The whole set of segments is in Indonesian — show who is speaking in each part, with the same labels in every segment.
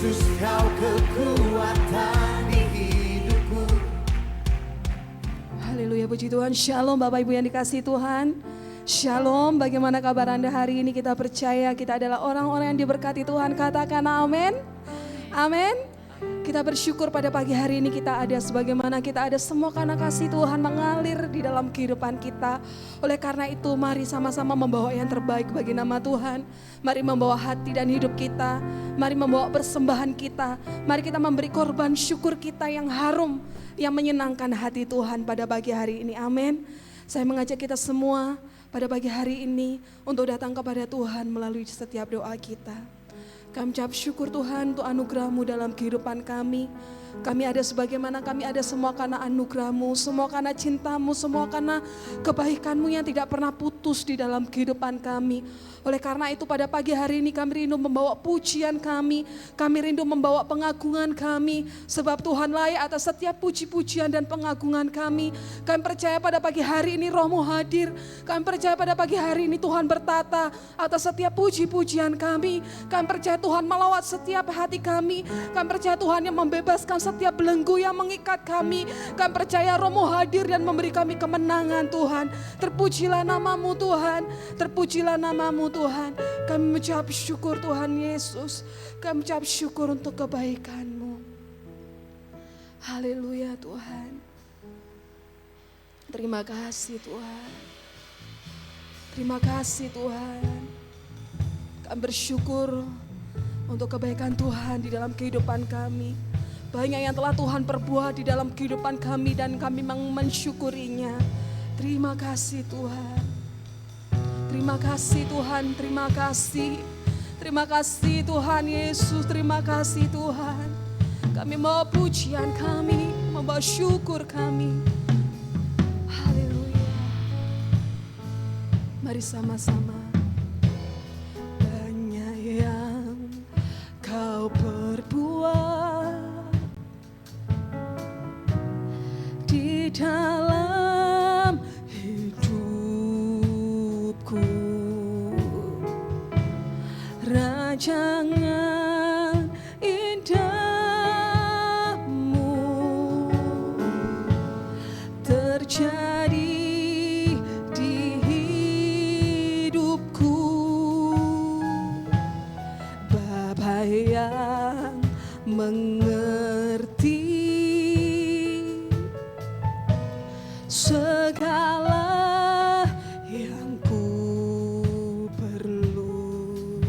Speaker 1: Yesus kau kekuatan di hidupku.
Speaker 2: Haleluya, puji Tuhan. Shalom Bapak Ibu yang dikasihi Tuhan. Shalom, bagaimana kabar Anda hari ini? Kita percaya kita adalah orang-orang yang diberkati Tuhan. Katakan amin. Amin. Kita bersyukur pada pagi hari ini kita ada sebagaimana kita ada semua karena kasih Tuhan mengalir di dalam kehidupan kita. Oleh karena itu mari sama-sama membawa yang terbaik bagi nama Tuhan. Mari membawa hati dan hidup kita. Mari membawa persembahan kita. Mari kita memberi korban syukur kita yang harum, yang menyenangkan hati Tuhan pada pagi hari ini. Amin. Saya mengajak kita semua pada pagi hari ini untuk datang kepada Tuhan melalui setiap doa kita. Kami ucap syukur Tuhan untuk anugerah-Mu dalam kehidupan kami. Kami ada sebagaimana kami ada semua karena anugerah-Mu, semua karena cinta-Mu, semua karena kebaikan-Mu yang tidak pernah putus di dalam kehidupan kami. Oleh karena itu pada pagi hari ini kami rindu membawa pujian kami rindu membawa pengagungan kami. Sebab Tuhan layak atas setiap puji-pujian dan pengagungan kami. Kami percaya pada pagi hari ini Roh-Mu hadir. Kami percaya pada pagi hari ini Tuhan bertata atas setiap puji-pujian kami. Kami percaya Tuhan melawat setiap hati kami. Kami percaya Tuhan yang membebaskan setiap belenggu yang mengikat kami. Kami percaya Roh-Mu hadir dan memberi kami kemenangan Tuhan. Terpujilah nama-Mu Tuhan. Terpujilah nama-Mu Tuhan. Kami mengucap syukur Tuhan Yesus. Kami mengucap syukur untuk kebaikan-Mu. Haleluya Tuhan. Terima kasih Tuhan. Terima kasih Tuhan. Kami bersyukur untuk kebaikan Tuhan di dalam kehidupan kami. Banyak yang telah Tuhan perbuat di dalam kehidupan kami dan kami mensyukurinya. Terima kasih Tuhan. Terima kasih Tuhan, terima kasih. Terima kasih Tuhan Yesus, terima kasih Tuhan. Kami membawa pujian kami, membawa syukur kami. Haleluya. Mari sama-sama. Banyak yang Kau perbuat di dalam hidupku, rancangan indahmu terjadi di hidupku. Bapa yang mengerti segala yang ku perlu,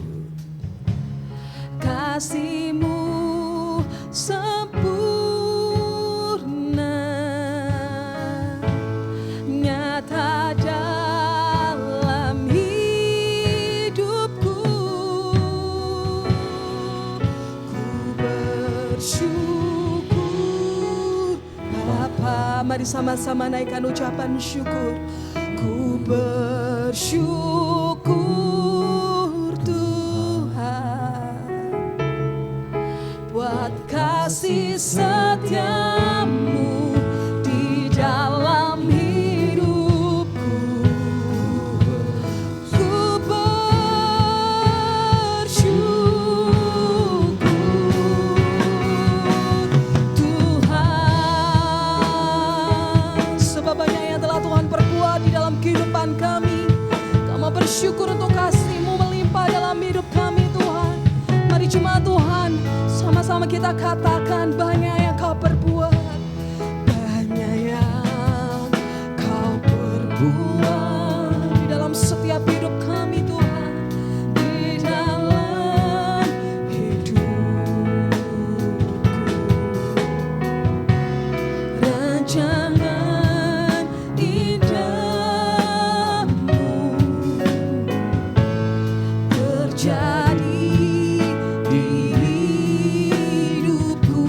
Speaker 2: kasih-Mu sempurna nyata dalam hidupku. Ku bersyukur Bapa. Mari sama-sama naikkan ucapan syukur. Ku bersyukur Tuhan buat kasih setia-Mu di dalam hidupku. Ku bersyukur Tuhan, sebab banyak yang telah Tuhan perbuat di dalam kehidupan kami. Kami bersyukur untuk kasih-Mu melimpah dalam hidup kami Tuhan. Mari jemaat Tuhan, sama-sama kita katakan banyak yang Kau perbuat. Banyak yang Kau perbuat di dalam setiap hidup kami Tuhan. Di dalam hidupku, rancangan indahmu terjadi di hidupku.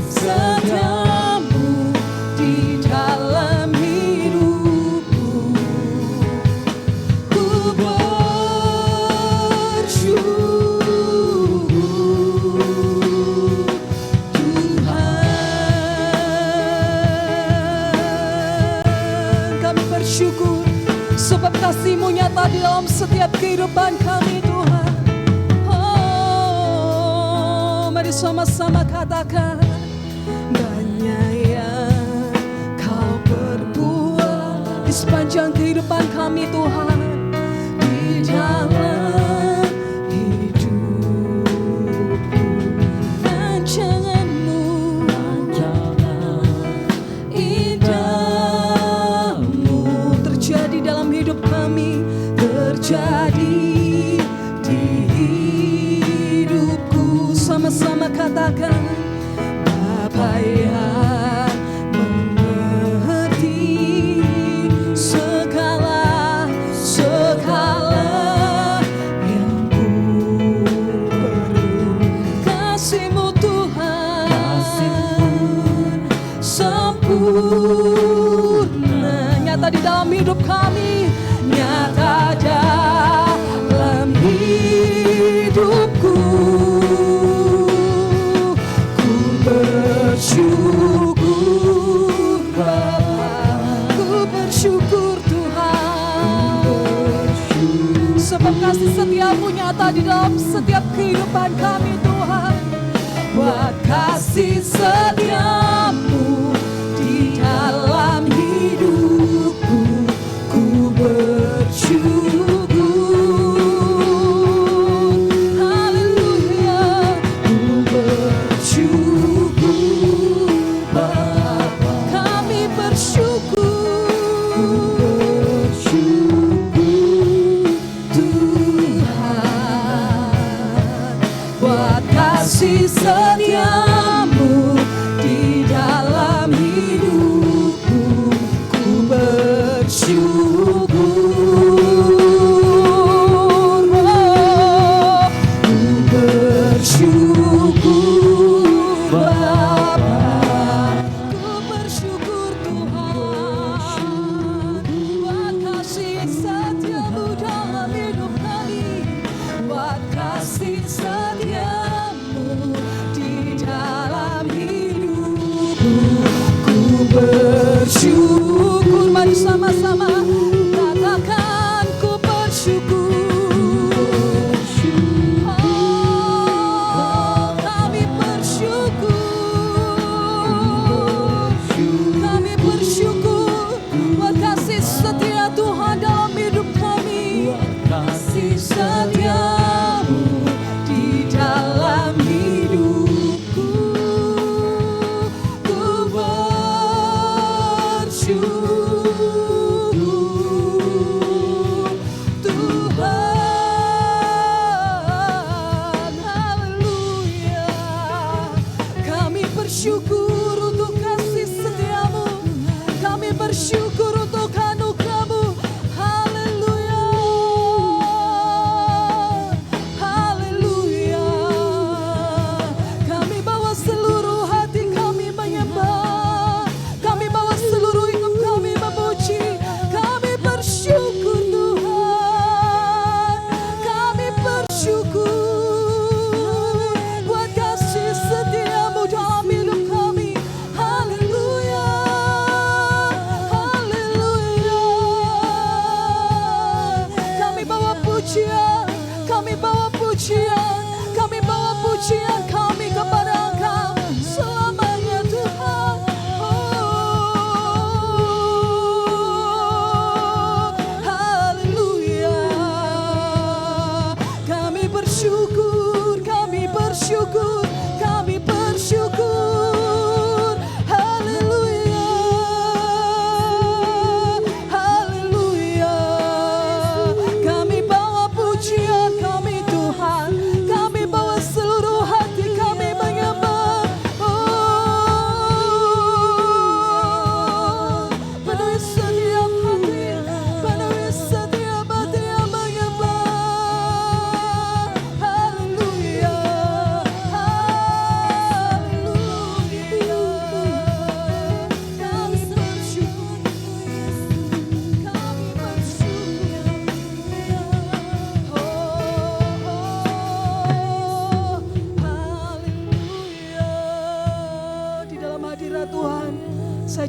Speaker 2: setiamu di dalam hidupku. Ku bersyukur Tuhan. Kami bersyukur sebab kasih-Mu nyata di dalam setiap kehidupan kami Tuhan. Oh, mari sama-sama katakan, banyak yang Kau perbuat di sepanjang kehidupan kami Tuhan, di dalam hidupku. Rancangan-Mu indahmu terjadi dalam hidup kami, terjadi di hidupku. Sama-sama katakan, Bapa yang mengerti segala yang ku perlu. Kasih-Mu Tuhan sempurna nyata di dalam hidup kami, nyata dalam hidupku. Ku bersyukur Bapa, ku bersyukur Tuhan, sebab kasih setia-Mu nyata di dalam setiap kehidupan kami Tuhan. Buat kasih setia-Mu di dalam hidupku, ku bersyukur. Haleluya, ku bersyukur Bapa, kami bersyukur Tuhan. Buat kasih setia-Mu di dalam hidupku, ku bersyukur. Oh, ku bersyukur Bapa, ku bersyukur Tuhan. Buat kasih setia-Mu dalam hidup kami, buat kasih setia-Mu di dalam hidupku, ku bersyukur. Mari sama-sama katakan, ku bersyukur. Oh, kami bersyukur. Kami bersyukur buat kasih setia Tuhan dalam hidup kami. Kasih setia-Mu di dalam hidupku, ku bersyukur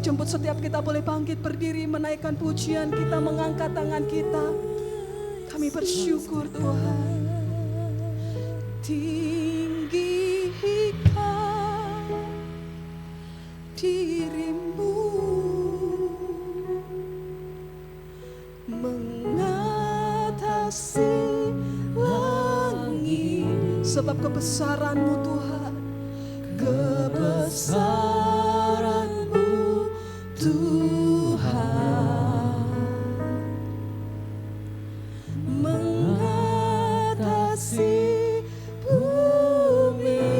Speaker 2: jemput setiap kita boleh bangkit berdiri, menaikkan pujian kita, mengangkat tangan kita. Kami bersyukur Tuhan. Tinggikan dirimu, mengatasi langit, sebab kebesaran-Mu Tuhan, kebesaran-Mu Tuhan, mengatasi bumi.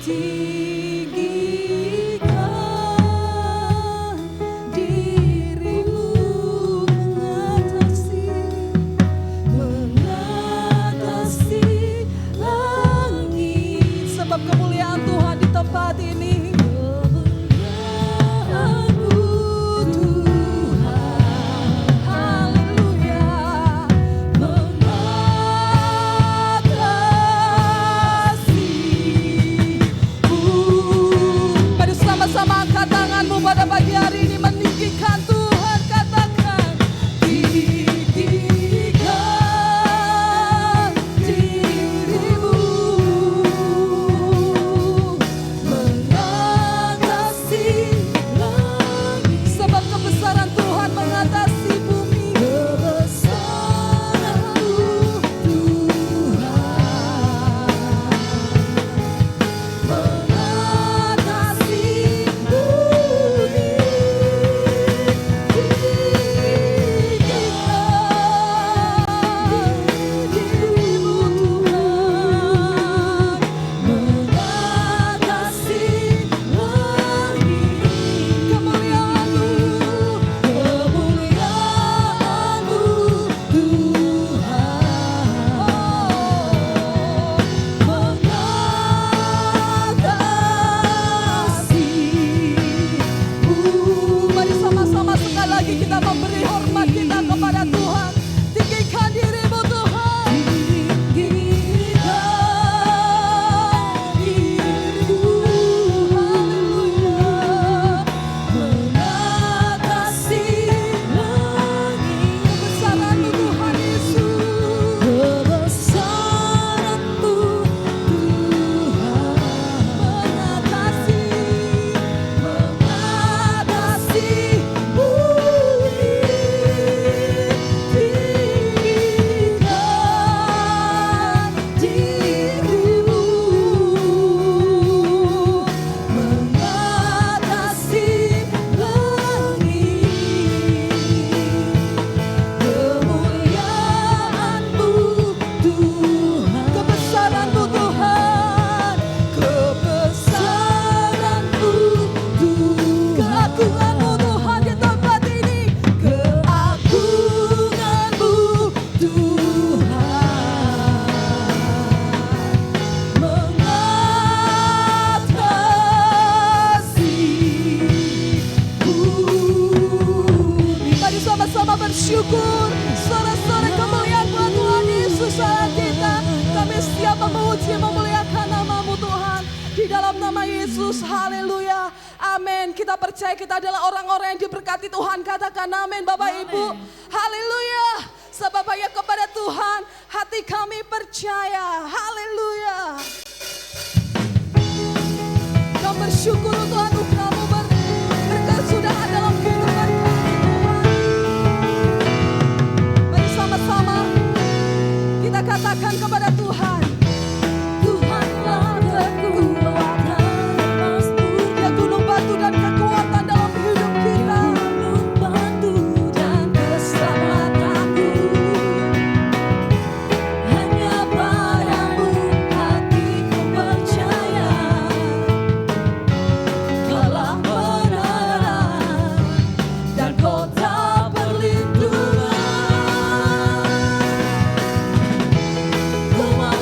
Speaker 2: Tinggikan dirimu, mengatasi langit, sebab kemuliaan Tuhan di tempat ini. Kemuliaan-Mu Tuhan, haleluya, mengatasi. Mari sama-sama angkat tanganmu pada pagi hari ini, meninggikan Tuhan, katakan tinggikan dirimu, mengatasi langit, sebab kebesaran Tuhan mengatasi bumi. Kebesaran-Mu Tuhan, mengatasi bumi. Mari sama-sama sekali lagi kita memberi hormat kita kepada Tuhan. Tinggikan dirimu Tuhan, tinggikan dirimu, haleluya, mengatasi langit. Kebesaran-Mu Tuhan Yesus, kebesaran-Mu Tuhan, mengatasi bumi. Tinggikan dirimu, mengatasi langit. Kemuliaan-Mu Tuhan, kebesaran-Mu Tuhan, kebesaran-Mu Tuhan, keagungan-Mu Tuhan di tempat ini, keagungan-Mu Tuhan, mengatasi bumi. Mari sama-sama bersyukur, sorak-sorai kemuliaan buat Tuhan Yesus saat kita. Kami siap memuji, memuliakan nama-Mu Tuhan, di dalam nama Yesus, haleluya, amin. Kita percaya kita adalah orang-orang yang diberkati Tuhan, katakan amin Bapak Ibu, haleluya. Sebab hanya kepada Tuhan hati kami percaya, haleluya. Kami bersyukur untuk anugerah-Mu, berkat sudah ada dalam kehidupan kami Tuhan. Mari sama-sama kita katakan kepada Tuhan, Tuhanlah kekuatan, ya gunung batu dan kekuatan dalam hidup kita, gunung batu dan keselamatanku, hanya padamu hatiku percaya. Telah menara dan kota perlindungan, ku mau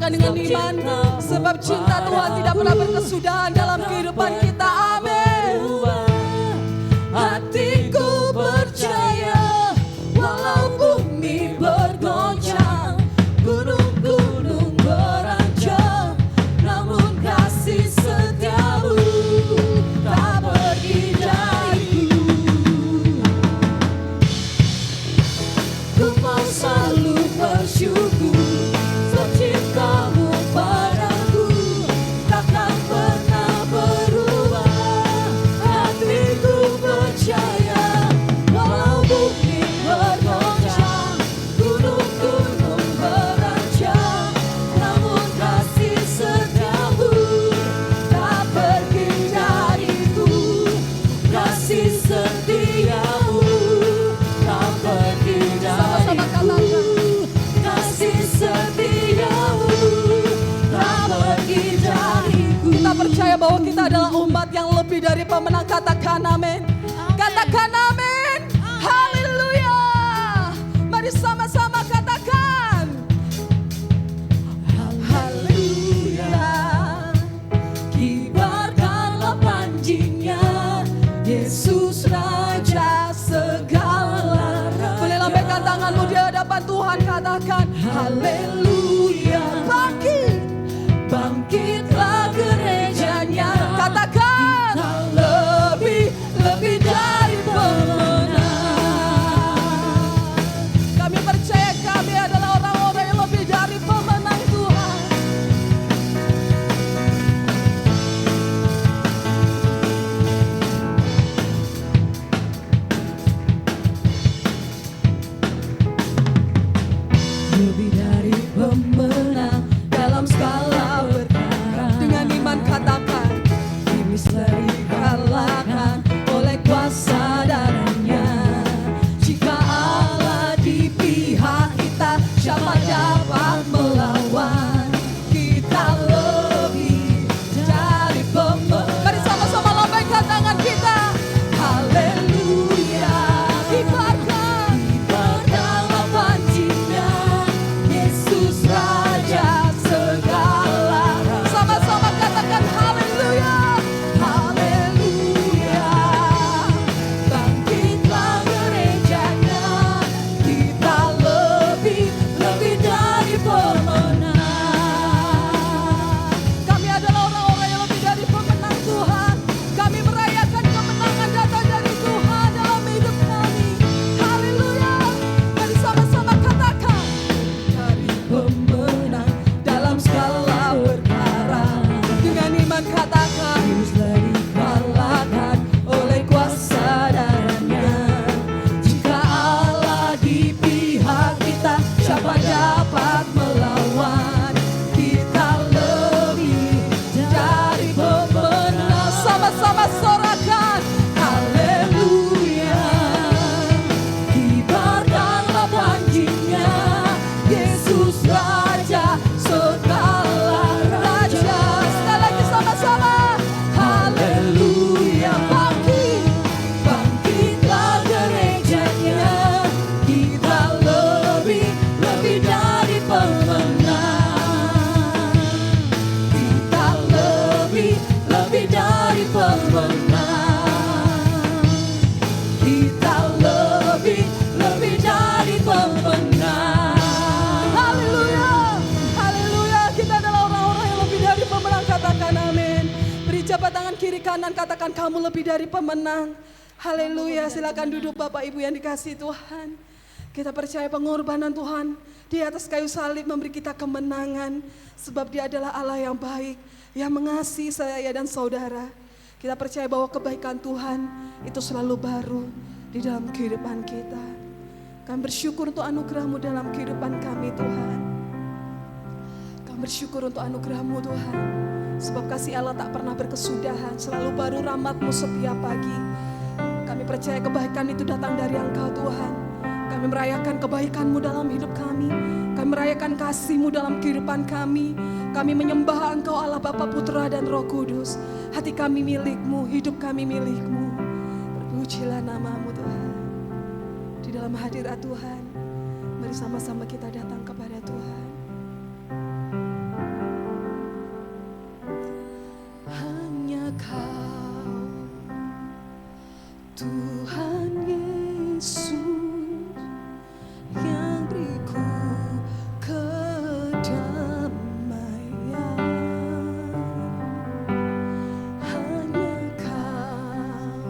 Speaker 2: katakan dengan iman, sebab cinta Tuhan tidak pernah berkesudahan dalam kehidupan kita. Amin.
Speaker 1: Hatiku percaya, walau bumi bergoncang, gunung-gunung berancang, namun kasih setiamu tak pergi dariku. Ku mau selalu bersyukur, cintamu padaku takkan pernah berubah. Hatiku percaya, walau bumi bergoncang, gunung-gunung berancang, namun kasih setiamu tak pergi dariku. Kasih setiamu tak pergi
Speaker 2: Sama-sama
Speaker 1: dariku.
Speaker 2: katakan.
Speaker 1: Kasih setiamu tak pergi dariku.
Speaker 2: Kita percaya bahwa kita adalah umat yang lebih dari pemenang. Katakan amin. Katakan amin. Haleluya. Mari sama-sama katakan.
Speaker 1: Haleluya. Kibarkanlah panjinya, Yesus Raja segala raja.
Speaker 2: Boleh lambaikan tanganmu di hadapan Tuhan. Katakan
Speaker 1: Haleluya.
Speaker 2: bangkit.
Speaker 1: Bangkitlah gerejanya.
Speaker 2: Katakan
Speaker 1: Lebih dari pemenang.
Speaker 2: kami percaya kami adalah orang-orang yang lebih dari pemenang Tuhan.
Speaker 1: Lebih dari pemenang dalam skala perkara.
Speaker 2: Dengan iman katakan
Speaker 1: Iblis telah dikalahkan oleh kuasa darahnya. Jika Allah di pihak kita, siapa dapat melawan? Kita lebih dari pemenang.
Speaker 2: mari sama-sama lambaikan tangan kita.
Speaker 1: Haleluya.
Speaker 2: Kibarkan.
Speaker 1: Kibarkanlah panjinya, Yesus Raja segala raja.
Speaker 2: Sama-sama katakan haleluya.
Speaker 1: Haleluya. Bangkitlah gerejanya, kita lebih dari pemenang.
Speaker 2: Kami adalah orang-orang yang lebih dari pemenang Tuhan. Kami merayakan kemenangan datang dari Tuhan dalam hidup kami. Haleluya. Mari sama-sama katakan.
Speaker 1: Dari pemenang dalam skala perkara.
Speaker 2: Dengan iman katakan.
Speaker 1: Iblis telah dikalahkan oleh kuasa darahnya. Jika Allah di pihak kita, siapa dapat melawan? Kita lebih dari pemenang.
Speaker 2: Sama-sama sorakan.
Speaker 1: Haleluya. Kibarkanlah panjinya, Yesus Raja segala raja.
Speaker 2: Sekali lagi sama-sama.
Speaker 1: Haleluya. Bangkitlah gerejanya, kita lebih dari pemenang. Kita lebih dari pemenang. Kita lebih dari pemenang.
Speaker 2: Haleluya. Haleluya. Kita adalah orang-orang yang lebih dari pemenang. Katakan amin. Beri jabat tangan kiri kanan. Katakan kamu lebih dari pemenang. Haleluya. Silakan duduk Bapak Ibu yang dikasihi Tuhan. Kita percaya pengorbanan Tuhan di atas kayu salib memberi kita kemenangan. Sebab Dia adalah Allah yang baik, yang mengasihi saya dan saudara. Kita percaya bahwa kebaikan Tuhan itu selalu baru di dalam kehidupan kita. Kami bersyukur untuk anugerah-Mu dalam kehidupan kami Tuhan. Kami bersyukur untuk anugerah-Mu Tuhan. Sebab kasih Allah tak pernah berkesudahan, selalu baru rahmat-Mu setiap pagi. Kami percaya kebaikan itu datang dari Engkau Tuhan. Kami merayakan kebaikan-Mu dalam hidup kami. Kami merayakan kasih-Mu dalam kehidupan kami. Kami menyembah Engkau Allah Bapa, Putra dan Roh Kudus. Hati kami milik-Mu, hidup kami milik-Mu. Terpujilah nama-Mu Tuhan. Di dalam hadirat Tuhan, mari sama-sama kita datang kepada Tuhan. Tuhan Yesus yang beriku kedamaian, hanya Kau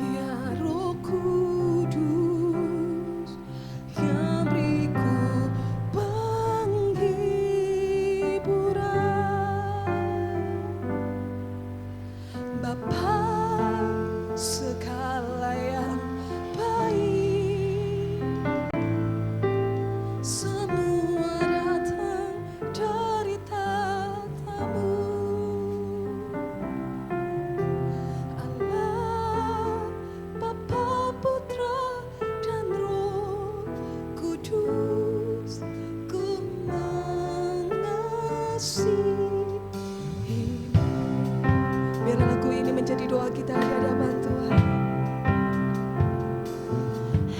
Speaker 2: ya Roh Kudus yang beriku penghiburan. Bapa segala yang baik, semua datang dari tatamu. Allah, Bapa, Putra, dan Roh Kudus, ku mengasihi. Biar lagu ini menjadi doa kita di hadapan Tuhan.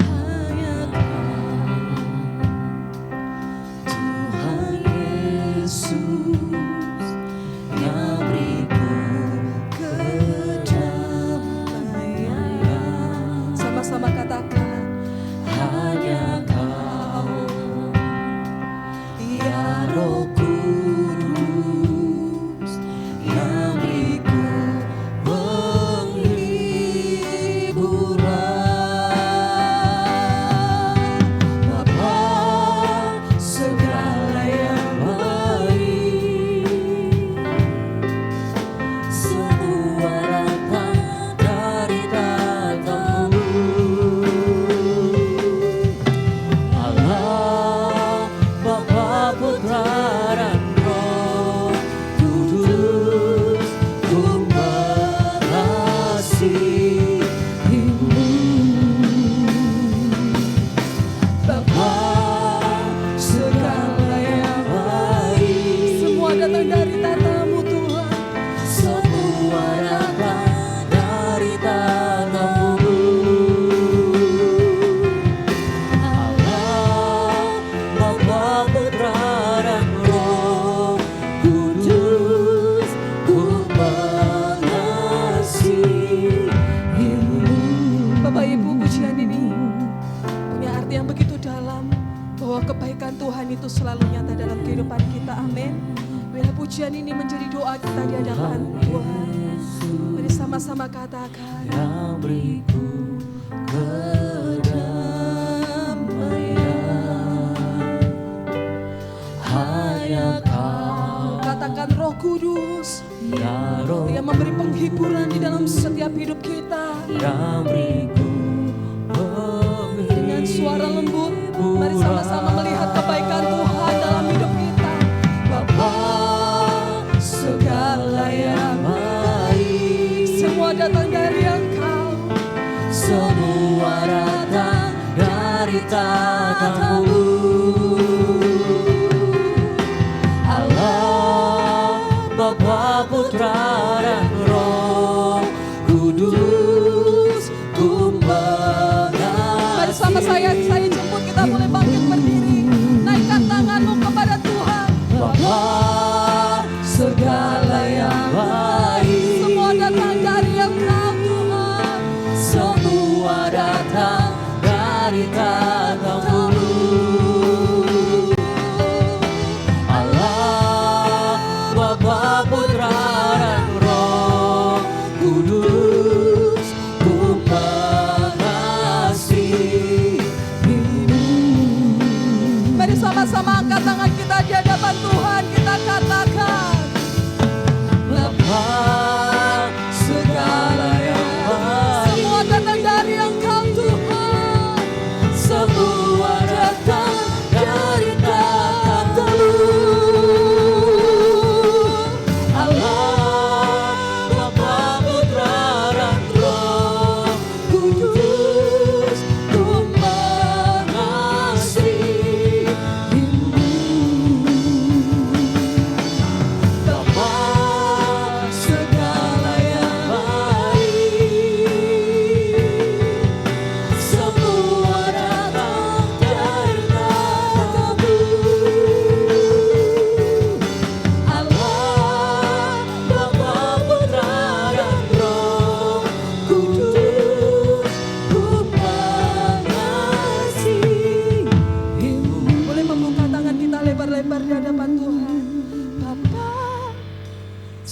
Speaker 2: Hanya Kau, Tuhan Yesus, yang beriku kedamaian. Sama-sama katakan, hanya Kau, ya Roh Kudus, yang beriku itu selalu nyata dalam kehidupan kita. Amin. Bila pujian ini menjadi doa kita di hadapan Tuhan, mari sama-sama katakan, yang beriku kedamaian, hanya Kau. Katakan Roh Kudus, ya Roh, yang memberi penghiburan di dalam setiap hidup kita. Yang beriku dengan suara lembut, mari sama-sama melihat kebaikan Tuhan dalam hidup kita. Bapa, segala yang baik, semua datang dari Engkau, semua datang dari tatamu. Allah, Bapa, Putra, dan Roh Kudus, ku mengasihi. Mari sama saya jemput, kita boleh bangkit berdiri, naikkan tanganmu kepada Tuhan. Bapa, segala yang baik, semua datang dari Engkau Tuhan, semua datang dari tatamu. Allah, Bapa, Putra, dan Roh Kudus, ku mengasihi. Mari sama-sama angkat tangan kita di hadapan Tuhan, kita katakan,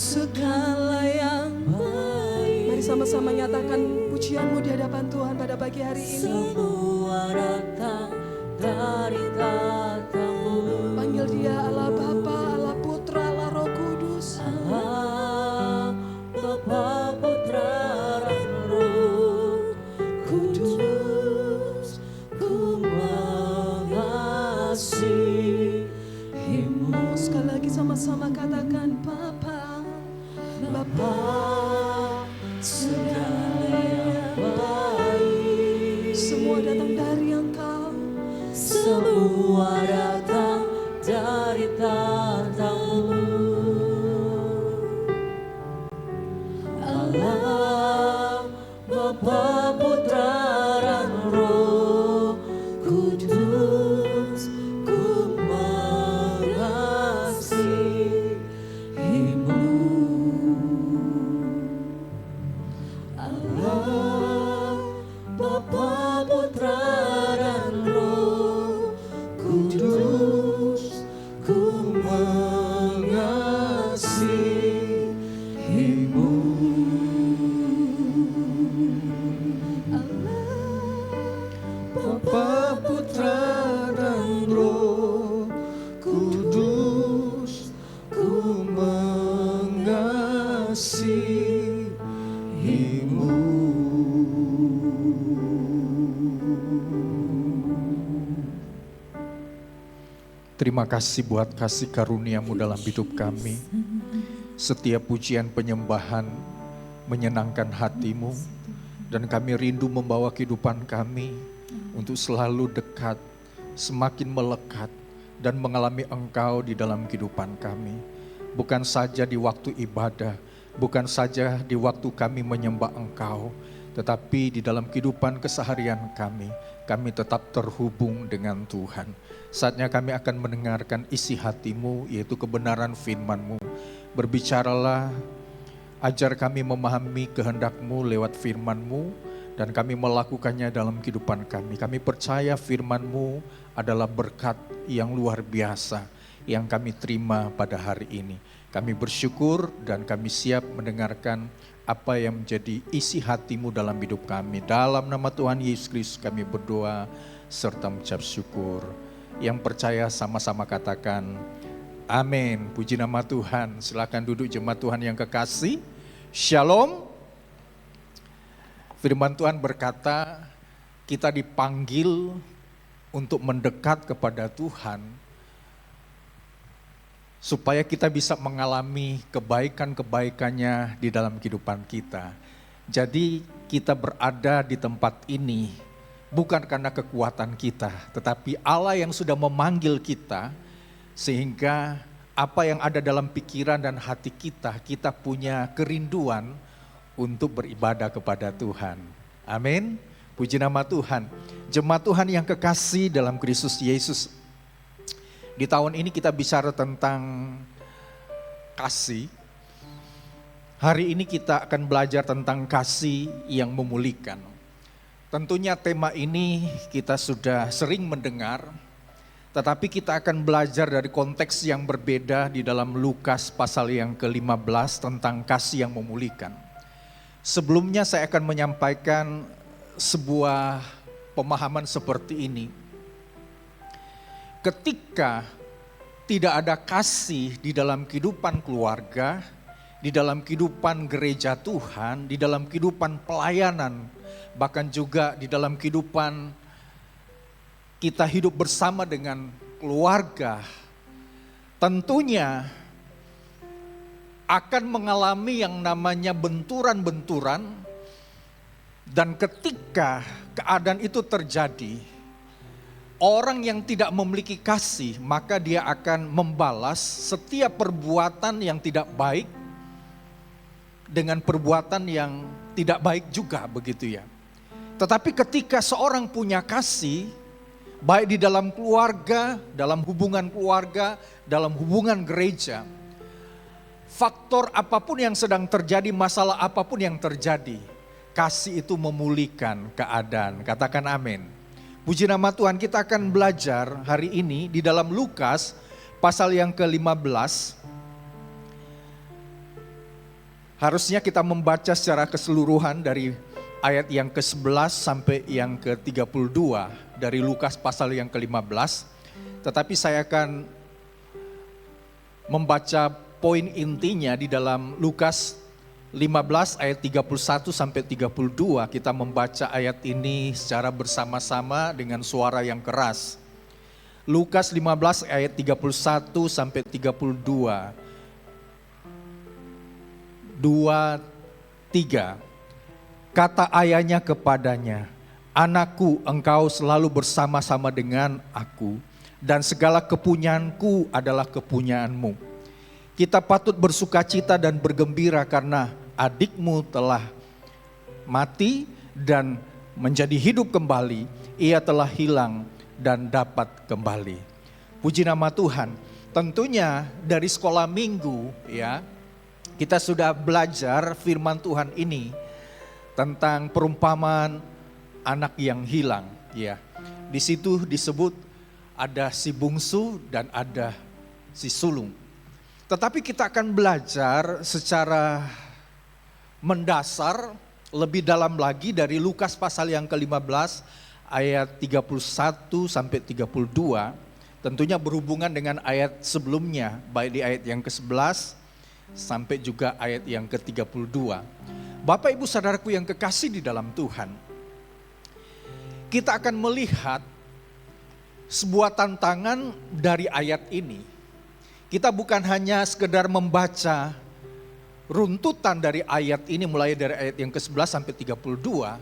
Speaker 1: segala yang baik.
Speaker 2: Mari sama-sama nyatakan pujianmu di hadapan Tuhan pada pagi hari ini.
Speaker 1: Semua datang dari tatamu.
Speaker 2: Panggil dia Allah Bapa, Allah Putra, Allah Roh Kudus.
Speaker 1: Allah Bapa, Putra, dan Roh Kudus, ku mengasihimu.
Speaker 2: Sekali lagi sama-sama katakan Bapa, Bapa,
Speaker 1: segala yang baik.
Speaker 2: semua datang dari Engkau.
Speaker 1: Semua datang dari tatamu. Allah Bapa, Putra, dan Roh Kudus, ku mengasihimu. Allah Bapa, Putra, dan Roh Kudus, ku mengasihimu.
Speaker 3: Bapa, Putra, dan Roh Kudus, ku mengasihimu.
Speaker 4: Terima kasih buat kasih karuniamu dalam hidup kami. Setiap pujian penyembahan menyenangkan hatimu. Dan kami rindu membawa kehidupan kami untuk selalu dekat, semakin melekat, dan mengalami Engkau di dalam kehidupan kami. Bukan saja di waktu ibadah, bukan saja di waktu kami menyembah Engkau, tetapi di dalam kehidupan keseharian kami tetap terhubung dengan Tuhan. Saatnya kami akan mendengarkan isi hatimu, yaitu kebenaran firman-Mu. Berbicaralah, ajar kami memahami kehendak-Mu lewat firman-Mu, dan kami melakukannya dalam kehidupan kami. Kami percaya firman-Mu adalah berkat yang luar biasa yang kami terima pada hari ini. Kami bersyukur dan kami siap mendengarkan apa yang menjadi isi hati-Mu dalam hidup kami. Dalam nama Tuhan Yesus Kristus kami berdoa serta mengucap syukur. Yang percaya sama-sama katakan amin. Puji nama Tuhan. Silakan duduk jemaat Tuhan yang kekasih. Shalom. Firman Tuhan berkata, kita dipanggil untuk mendekat kepada Tuhan supaya kita bisa mengalami kebaikan-kebaikannya di dalam kehidupan kita. Jadi kita berada di tempat ini bukan karena kekuatan kita, tetapi Allah yang sudah memanggil kita sehingga apa yang ada dalam pikiran dan hati kita, kita punya kerinduan untuk beribadah kepada Tuhan. Amin. Puji nama Tuhan. Jemaat Tuhan yang kekasih dalam Kristus Yesus. Di tahun ini kita bicara tentang kasih. Hari ini kita akan belajar tentang kasih yang memulihkan. Tentunya tema ini kita sudah sering mendengar, tetapi kita akan belajar dari konteks yang berbeda di dalam Lukas pasal yang ke-15 tentang kasih yang memulihkan. Sebelumnya saya akan menyampaikan sebuah pemahaman seperti ini. Ketika tidak ada kasih di dalam kehidupan keluarga, di dalam kehidupan gereja Tuhan, di dalam kehidupan pelayanan, bahkan juga di dalam kehidupan kita hidup bersama dengan keluarga, tentunya akan mengalami yang namanya benturan-benturan, dan ketika keadaan itu terjadi, orang yang tidak memiliki kasih maka dia akan membalas setiap perbuatan yang tidak baik dengan perbuatan yang tidak baik juga, begitu ya. Tetapi ketika seorang punya kasih, baik di dalam keluarga, dalam hubungan keluarga, dalam hubungan gereja, faktor apapun yang sedang terjadi, masalah apapun yang terjadi, kasih itu memulihkan keadaan. Katakan amin. Puji nama Tuhan. Kita akan belajar hari ini di dalam Lukas pasal yang ke-15. Harusnya kita membaca secara keseluruhan dari ayat yang ke-11 sampai yang ke-32 dari Lukas pasal yang ke-15. Tetapi saya akan membaca poin intinya di dalam Lukas 15 ayat 31 sampai 32. Kita membaca ayat ini secara bersama-sama dengan suara yang keras. Lukas 15 ayat 31 sampai 32. 2, 3. Kata ayahnya kepadanya, "Anakku, engkau selalu bersama-sama dengan aku, dan segala kepunyaanku adalah kepunyaanmu. Kita patut bersukacita dan bergembira karena adikmu telah mati dan menjadi hidup kembali. Ia telah hilang dan dapat kembali." Puji nama Tuhan. Tentunya dari sekolah minggu ya, kita sudah belajar firman Tuhan ini tentang perumpamaan anak yang hilang ya. Di situ disebut ada si bungsu dan ada si sulung. Tetapi kita akan belajar secara mendasar lebih dalam lagi dari Lukas pasal yang ke-15 ayat 31 sampai 32. Tentunya berhubungan dengan ayat sebelumnya, baik di ayat yang ke-11 sampai juga ayat yang ke-32. Bapak Ibu Saudaraku yang kekasih di dalam Tuhan, kita akan melihat sebuah tantangan dari ayat ini. Kita bukan hanya sekedar membaca runtutan dari ayat ini mulai dari ayat yang ke-11 sampai 32,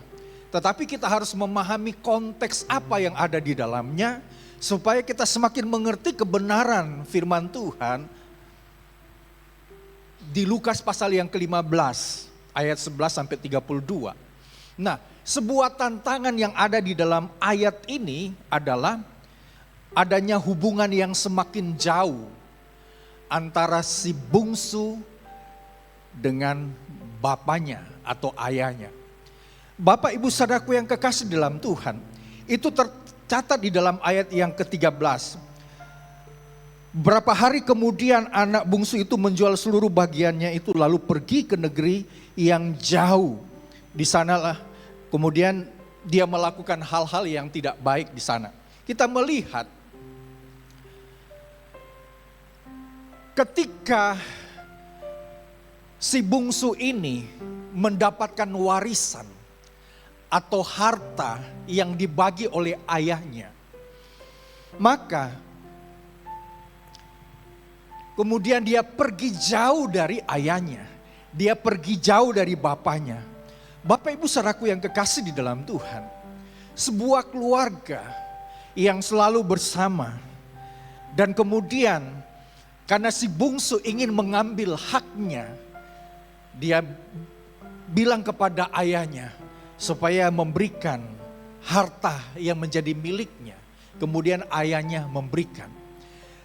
Speaker 4: tetapi kita harus memahami konteks apa yang ada di dalamnya supaya kita semakin mengerti kebenaran firman Tuhan di Lukas pasal yang ke-15 ayat 11 sampai 32. Nah, sebuah tantangan yang ada di dalam ayat ini adalah adanya hubungan yang semakin jauh antara si bungsu dengan bapaknya atau ayahnya. Bapak Ibu Saudaraku yang kekasih dalam Tuhan, itu tercatat di dalam ayat yang ke-13. Berapa hari kemudian anak bungsu itu menjual seluruh bagiannya itu lalu pergi ke negeri yang jauh. Di sanalah kemudian dia melakukan hal-hal yang tidak baik di sana. Kita melihat ketika si bungsu ini mendapatkan warisan atau harta yang dibagi oleh ayahnya, maka kemudian dia pergi jauh dari ayahnya, dia pergi jauh dari bapaknya. Bapak Ibu Saudaraku yang kekasih di dalam Tuhan, sebuah keluarga yang selalu bersama dan kemudian karena si bungsu ingin mengambil haknya, dia bilang kepada ayahnya supaya memberikan harta yang menjadi miliknya. Kemudian ayahnya memberikan.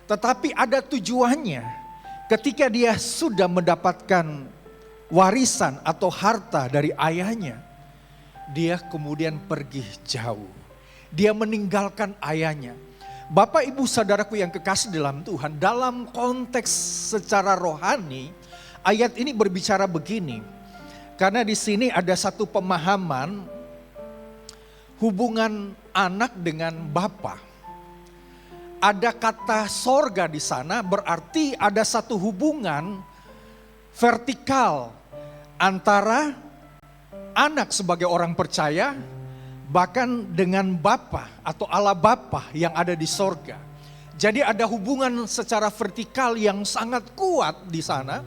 Speaker 4: Tetapi ada tujuannya. Ketika dia sudah mendapatkan warisan atau harta dari ayahnya, dia kemudian pergi jauh. Dia meninggalkan ayahnya. Bapak Ibu Saudaraku yang kekasih dalam Tuhan, dalam konteks secara rohani, ayat ini berbicara begini. Karena di sini ada satu pemahaman hubungan anak dengan bapa. Ada kata sorga di sana, berarti ada satu hubungan vertikal antara anak sebagai orang percaya bahkan dengan bapa atau Allah Bapa yang ada di sorga. Jadi ada hubungan secara vertikal yang sangat kuat di sana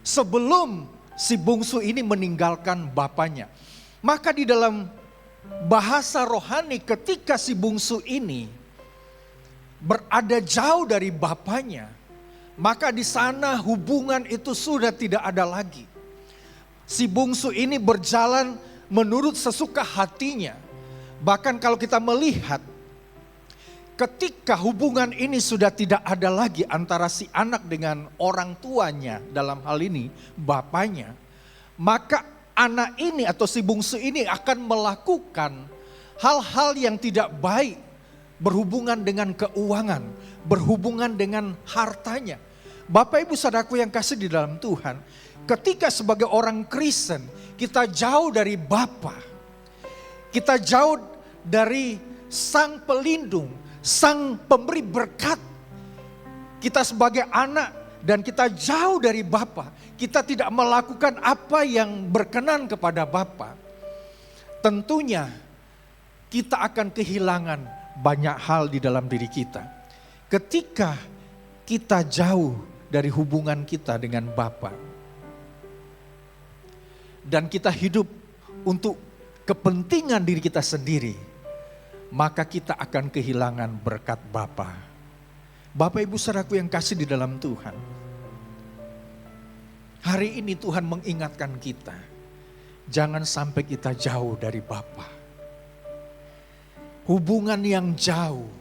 Speaker 4: sebelum si bungsu ini meninggalkan bapaknya. Maka di dalam bahasa rohani ketika si bungsu ini berada jauh dari bapaknya, maka di sana hubungan itu sudah tidak ada lagi. Si bungsu ini berjalan menurut sesuka hatinya. Bahkan kalau kita melihat ketika hubungan ini sudah tidak ada lagi antara si anak dengan orang tuanya, dalam hal ini bapaknya, maka anak ini atau si bungsu ini akan melakukan hal-hal yang tidak baik berhubungan dengan keuangan, berhubungan dengan hartanya. Bapak Ibu Saudaraku yang kasih di dalam Tuhan, ketika sebagai orang Kristen kita jauh dari Bapa, kita jauh dari Sang Pelindung, Sang Pemberi berkat. Kita sebagai anak dan kita jauh dari Bapa, kita tidak melakukan apa yang berkenan kepada Bapa. Tentunya kita akan kehilangan banyak hal di dalam diri kita. Ketika kita jauh dari hubungan kita dengan Bapa. Dan kita hidup untuk kepentingan diri kita sendiri, maka kita akan kehilangan berkat Bapa. Bapak Ibu saudaraku yang kasih di dalam Tuhan. Hari ini Tuhan mengingatkan kita, jangan sampai kita jauh dari Bapa. Hubungan yang jauh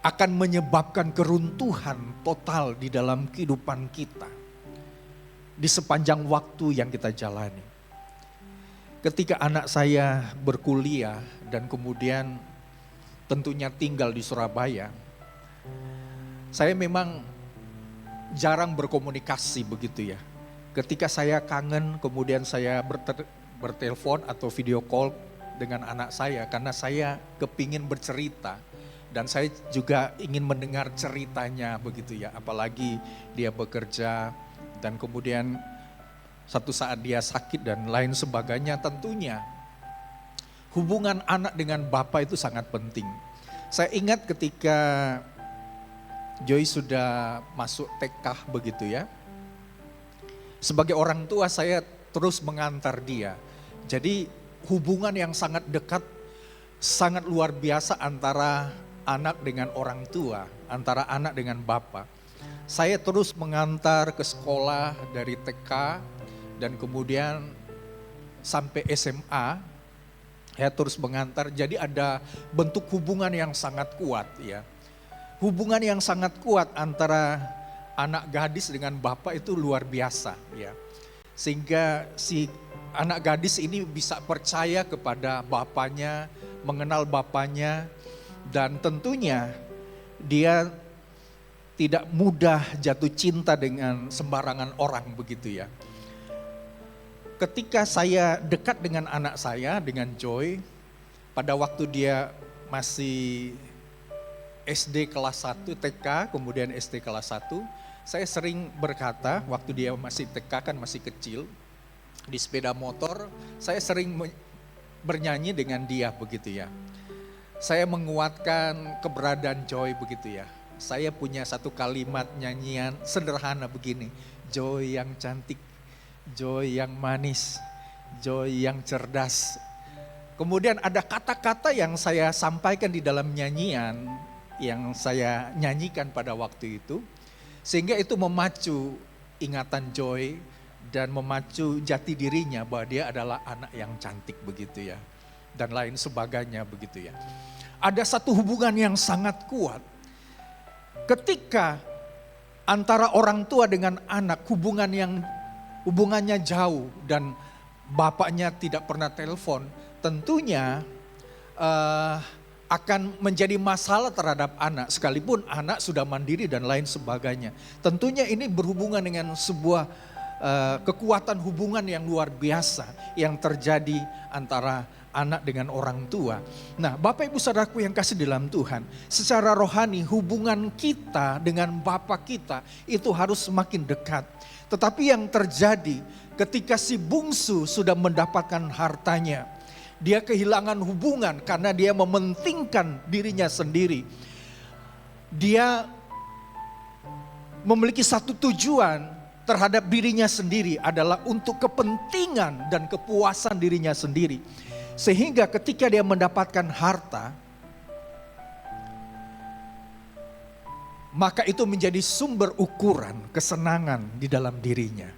Speaker 4: akan menyebabkan keruntuhan total di dalam kehidupan kita. Di sepanjang waktu yang kita jalani. Ketika anak saya berkuliah dan kemudian tentunya tinggal di Surabaya, saya memang jarang berkomunikasi begitu ya. Ketika saya kangen kemudian saya bertelepon atau video call dengan anak saya karena saya kepingin bercerita. Dan saya juga ingin mendengar ceritanya begitu ya, apalagi dia bekerja dan kemudian satu saat dia sakit dan lain sebagainya. Tentunya hubungan anak dengan Bapa itu sangat penting. Saya ingat ketika Joy sudah masuk TK begitu ya. Sebagai orang tua saya terus mengantar dia. Jadi hubungan yang sangat dekat, sangat luar biasa antara anak dengan orang tua, antara anak dengan Bapa. Saya terus mengantar ke sekolah dari TK dan kemudian sampai SMA, saya terus mengantar. Jadi ada bentuk hubungan yang sangat kuat ya. Hubungan yang sangat kuat antara anak gadis dengan Bapa itu luar biasa ya. Sehingga si anak gadis ini bisa percaya kepada bapaknya, mengenal bapaknya. Dan tentunya dia tidak mudah jatuh cinta dengan sembarangan orang begitu ya. Ketika saya dekat dengan anak saya, dengan Joy, pada waktu dia masih SD kelas 1, TK, kemudian SD kelas 1, saya sering berkata, waktu dia masih TK kan masih kecil, di sepeda motor, saya sering bernyanyi dengan dia begitu ya. Saya menguatkan keberadaan Joy begitu ya. Saya punya satu kalimat nyanyian sederhana begini. Joy yang cantik, Joy yang manis, Joy yang cerdas. Kemudian ada kata-kata yang saya sampaikan di dalam nyanyian yang saya nyanyikan pada waktu itu. Sehingga itu memacu ingatan Joy dan memacu jati dirinya bahwa dia adalah anak yang cantik begitu ya. Dan lain sebagainya begitu ya. Ada satu hubungan yang sangat kuat. Ketika antara orang tua dengan anak hubungannya jauh dan bapaknya tidak pernah telepon, tentunya akan menjadi masalah terhadap anak sekalipun anak sudah mandiri dan lain sebagainya. Tentunya ini berhubungan dengan sebuah kekuatan hubungan yang luar biasa yang terjadi antara anak dengan orang tua. Nah, Bapak Ibu Saudaraku yang kasih dalam Tuhan, secara rohani hubungan kita dengan Bapa kita itu harus semakin dekat. Tetapi yang terjadi ketika si bungsu sudah mendapatkan hartanya, dia kehilangan hubungan karena dia mementingkan dirinya sendiri. Dia memiliki satu tujuan terhadap dirinya sendiri adalah untuk kepentingan dan kepuasan dirinya sendiri. Sehingga ketika dia mendapatkan harta, maka itu menjadi sumber ukuran kesenangan di dalam dirinya.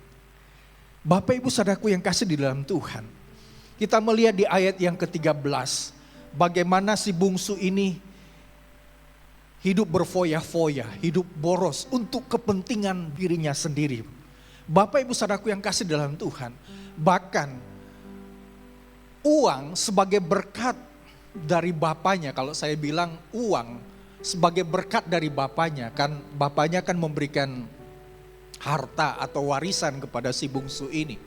Speaker 4: Bapak Ibu Saudaraku yang kasih di dalam Tuhan, kita melihat di ayat yang ke-13, bagaimana si bungsu ini hidup berfoya-foya, hidup boros untuk kepentingan dirinya sendiri. Bapak Ibu Saudaraku yang kasih dalam Tuhan, bahkan uang sebagai berkat dari bapaknya, kalau saya bilang uang sebagai berkat dari bapaknya, kan bapaknya kan memberikan harta atau warisan kepada si bungsu ini.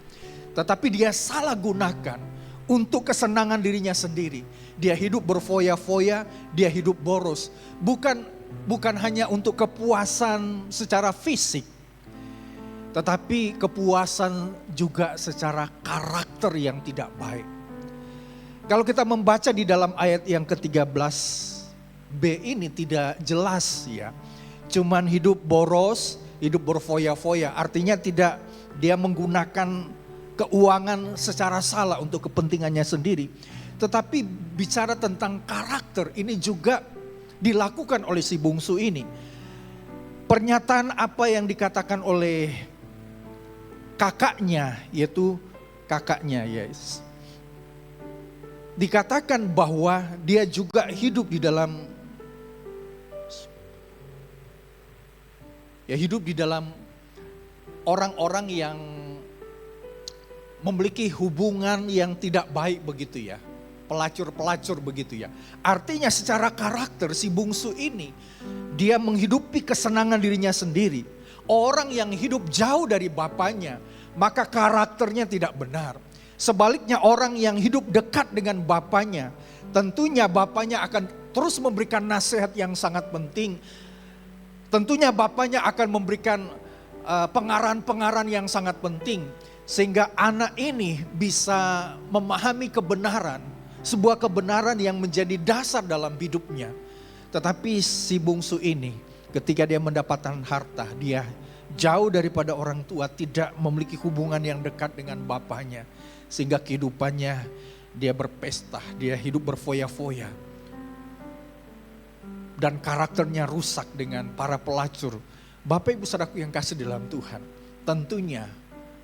Speaker 4: Tetapi dia salah gunakan untuk kesenangan dirinya sendiri. Dia hidup berfoya-foya, dia hidup boros. Bukan hanya untuk kepuasan secara fisik, tetapi kepuasan juga secara karakter yang tidak baik. Kalau kita membaca di dalam ayat yang ke-13b ini tidak jelas ya. Cuman hidup boros, hidup berfoya-foya. Artinya tidak dia menggunakan keuangan secara salah untuk kepentingannya sendiri. Tetapi bicara tentang karakter ini juga dilakukan oleh si bungsu ini. Pernyataan apa yang dikatakan oleh kakaknya, yaitu kakaknya Yes. Dikatakan bahwa dia juga hidup di dalam orang-orang yang memiliki hubungan yang tidak baik begitu ya. Pelacur-pelacur begitu ya. Artinya secara karakter si bungsu ini dia menghidupi kesenangan dirinya sendiri. Orang yang hidup jauh dari bapaknya maka karakternya tidak benar. Sebaliknya orang yang hidup dekat dengan bapaknya, tentunya bapaknya akan terus memberikan nasihat yang sangat penting. Tentunya bapaknya akan memberikan pengarahan-pengarahan yang sangat penting. Sehingga anak ini bisa memahami kebenaran, sebuah kebenaran yang menjadi dasar dalam hidupnya. Tetapi si bungsu ini ketika dia mendapatkan harta, dia jauh daripada orang tua, tidak memiliki hubungan yang dekat dengan bapaknya. Sehingga kehidupannya dia berpesta, dia hidup berfoya-foya. Dan karakternya rusak dengan para pelacur. Bapak ibu saudaraku yang kasih dalam Tuhan, tentunya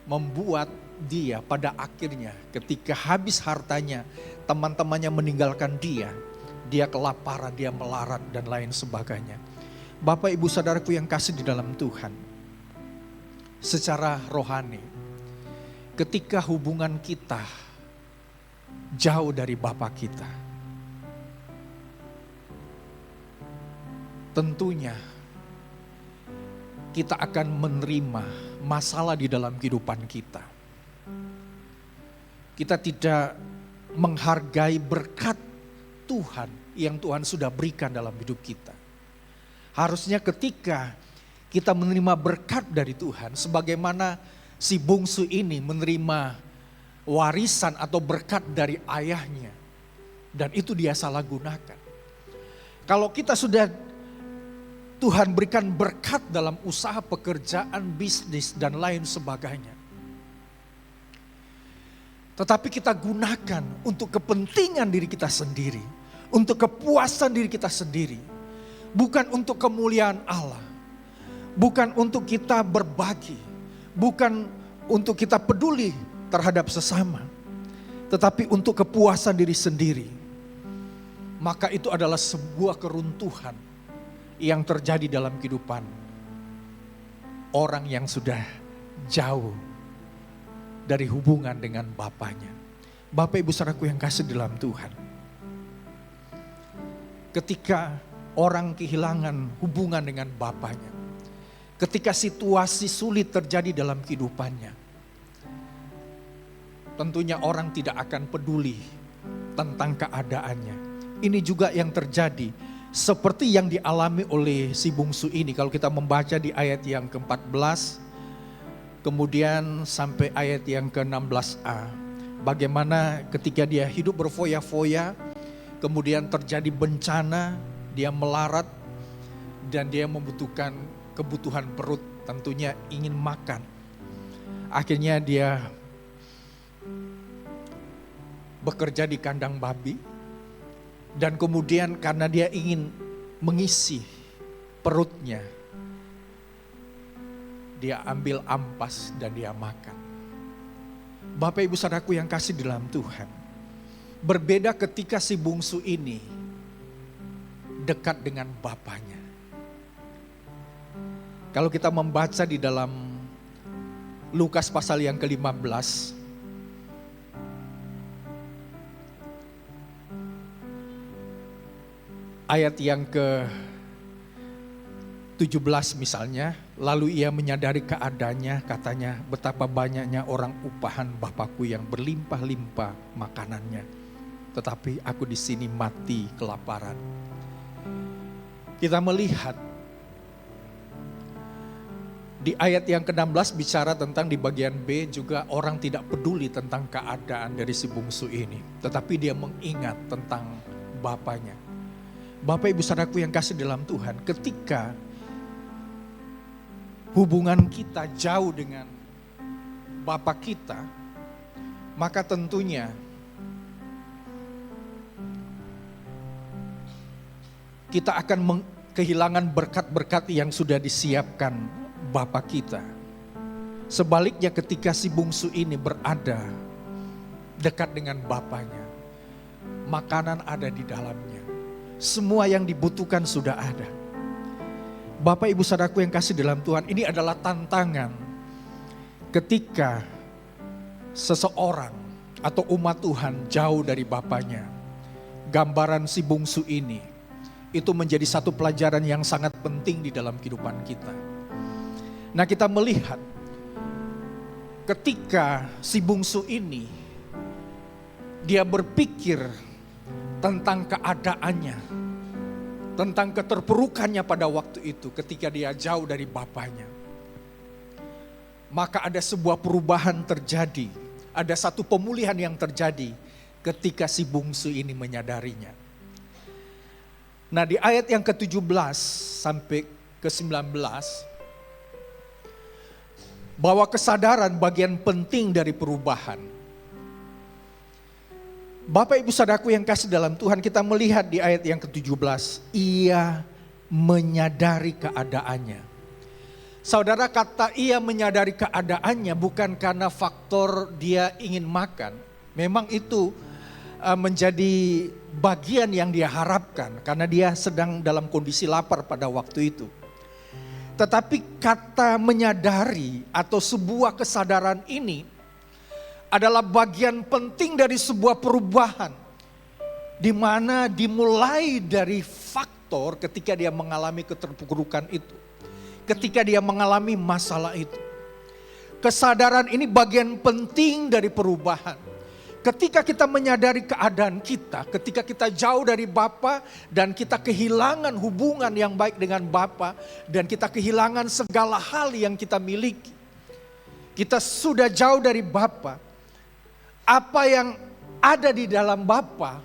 Speaker 4: membuat dia pada akhirnya ketika habis hartanya, teman-temannya meninggalkan dia kelaparan, dia melarat dan lain sebagainya. Bapak ibu saudaraku yang kasih di dalam Tuhan, secara rohani, ketika hubungan kita jauh dari Bapa kita, tentunya kita akan menerima masalah di dalam kehidupan kita. Kita tidak menghargai berkat Tuhan yang Tuhan sudah berikan dalam hidup kita. Harusnya ketika kita menerima berkat dari Tuhan, sebagaimana si bungsu ini menerima warisan atau berkat dari ayahnya, dan itu dia salah gunakan. Kalau kita sudah Tuhan berikan berkat dalam usaha, pekerjaan, bisnis, dan lain sebagainya, tetapi kita gunakan untuk kepentingan diri kita sendiri, untuk kepuasan diri kita sendiri, bukan untuk kemuliaan Allah, bukan untuk kita berbagi, bukan untuk kita peduli terhadap sesama, tetapi untuk kepuasan diri sendiri, maka itu adalah sebuah keruntuhan yang terjadi dalam kehidupan orang yang sudah jauh dari hubungan dengan Bapaknya. Bapak ibu saudaraku yang kasih dalam Tuhan, ketika orang kehilangan hubungan dengan Bapaknya, ketika situasi sulit terjadi dalam kehidupannya, tentunya orang tidak akan peduli tentang keadaannya. Ini juga yang terjadi seperti yang dialami oleh si bungsu ini. Kalau kita membaca di ayat yang ke-14, kemudian sampai ayat yang ke-16a. Bagaimana ketika dia hidup berfoya-foya, kemudian terjadi bencana, dia melarat, dan dia membutuhkan kebutuhan perut, tentunya ingin makan. Akhirnya dia bekerja di kandang babi. Dan kemudian karena dia ingin mengisi perutnya, dia ambil ampas dan dia makan. Bapak ibu saudaraku yang kasih dalam Tuhan, berbeda ketika si bungsu ini dekat dengan bapaknya. Kalau kita membaca di dalam Lukas pasal yang ke-15, ayat yang ke-17 17 misalnya, lalu ia menyadari keadaannya, katanya, betapa banyaknya orang upahan Bapakku yang berlimpah-limpah makanannya, tetapi aku di sini mati kelaparan. Kita melihat di ayat yang ke-16 bicara tentang di bagian B juga orang tidak peduli tentang keadaan dari si bungsu ini. Tetapi dia mengingat tentang bapaknya. Bapak ibu saudaraku yang kasih dalam Tuhan, ketika hubungan kita jauh dengan Bapak kita, maka tentunya kita akan kehilangan berkat-berkat yang sudah disiapkan Bapa kita. Sebaliknya ketika si bungsu ini berada dekat dengan bapaknya, makanan ada di dalamnya. Semua yang dibutuhkan sudah ada. Bapak ibu saudaraku yang kasih dalam Tuhan, ini adalah tantangan ketika seseorang atau umat Tuhan jauh dari bapaknya. Gambaran si bungsu ini, itu menjadi satu pelajaran yang sangat penting di dalam kehidupan kita. Nah, kita melihat ketika si bungsu ini dia berpikir tentang keadaannya, tentang keterpurukannya pada waktu itu ketika dia jauh dari bapaknya. Maka ada sebuah perubahan terjadi, ada satu pemulihan yang terjadi ketika si bungsu ini menyadarinya. Nah, di ayat yang ke-17 sampai ke-19, bahwa kesadaran bagian penting dari perubahan. Bapak ibu saudaraku yang kasih dalam Tuhan, kita melihat di ayat yang ke-17, ia menyadari keadaannya. Saudara, kata ia menyadari keadaannya bukan karena faktor dia ingin makan. Memang itu menjadi bagian yang dia harapkan karena dia sedang dalam kondisi lapar pada waktu itu. Tetapi kata menyadari atau sebuah kesadaran ini adalah bagian penting dari sebuah perubahan, di mana dimulai dari faktor ketika dia mengalami keterpurukan itu, ketika dia mengalami masalah itu. Kesadaran ini bagian penting dari perubahan. Ketika kita menyadari keadaan kita, ketika kita jauh dari Bapa dan kita kehilangan hubungan yang baik dengan Bapa dan kita kehilangan segala hal yang kita miliki, kita sudah jauh dari Bapa. Apa yang ada di dalam Bapa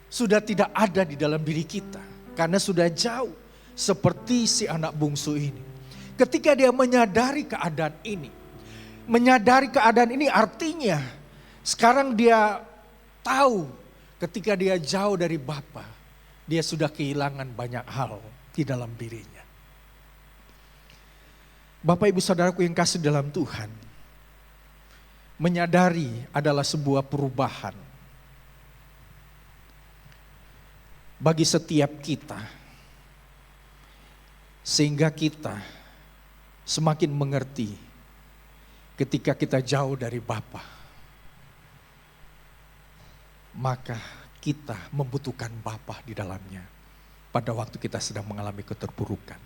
Speaker 4: sudah tidak ada di dalam diri kita karena sudah jauh, seperti si anak bungsu ini. Ketika dia menyadari keadaan ini artinya sekarang dia tahu ketika dia jauh dari Bapa, dia sudah kehilangan banyak hal di dalam dirinya. Bapak ibu saudaraku yang kasih dalam Tuhan, menyadari adalah sebuah perubahan bagi setiap kita, sehingga kita semakin mengerti ketika kita jauh dari Bapa, maka kita membutuhkan Bapa di dalamnya pada waktu kita sedang mengalami keterpurukan.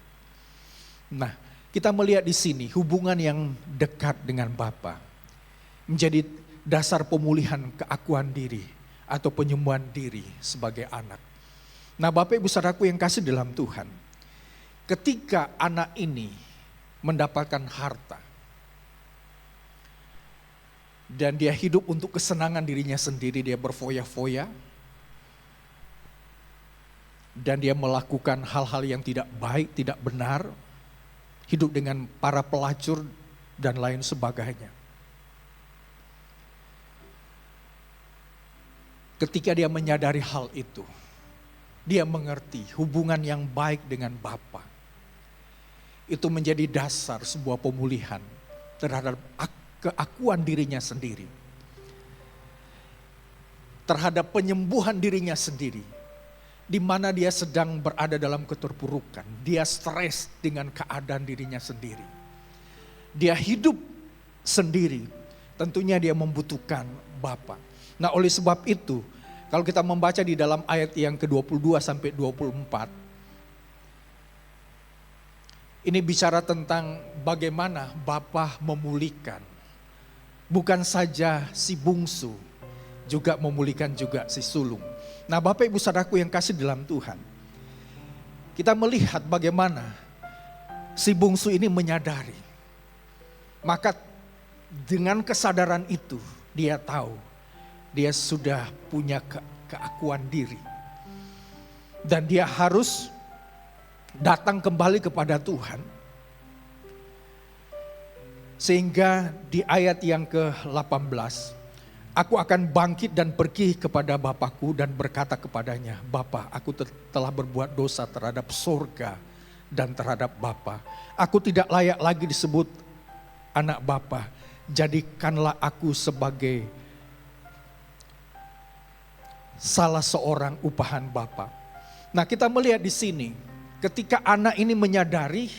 Speaker 4: Nah, kita melihat di sini hubungan yang dekat dengan Bapa menjadi dasar pemulihan keakuan diri atau penyembuhan diri sebagai anak. Nah, Bapak ibu saudaraku yang kasih dalam Tuhan, ketika anak ini mendapatkan harta dan dia hidup untuk kesenangan dirinya sendiri, dia berfoya-foya dan dia melakukan hal-hal yang tidak baik, tidak benar, hidup dengan para pelacur dan lain sebagainya. Ketika dia menyadari hal itu, dia mengerti hubungan yang baik dengan Bapa itu menjadi dasar sebuah pemulihan terhadap keakuan dirinya sendiri, terhadap penyembuhan dirinya sendiri, di mana dia sedang berada dalam keterpurukan, dia stres dengan keadaan dirinya sendiri, dia hidup sendiri, tentunya dia membutuhkan Bapa. Nah, oleh sebab itu, kalau kita membaca di dalam ayat yang ke-22 sampai 24, Ini bicara tentang bagaimana Bapa memulihkan. Bukan saja si bungsu, juga memulihkan juga si sulung. Nah Bapak Ibu Saudaraku yang kasih dalam Tuhan, kita melihat bagaimana si bungsu ini menyadari. Maka dengan kesadaran itu dia tahu dia sudah punya keakuan diri. Dan dia harus datang kembali kepada Tuhan. Sehingga di ayat yang ke-18, aku akan bangkit dan pergi kepada Bapakku dan berkata kepadanya, Bapa, aku telah berbuat dosa terhadap sorga dan terhadap Bapa. Aku tidak layak lagi disebut anak Bapa. Jadikanlah aku sebagai salah seorang upahan Bapa. Nah, kita melihat di sini ketika anak ini menyadari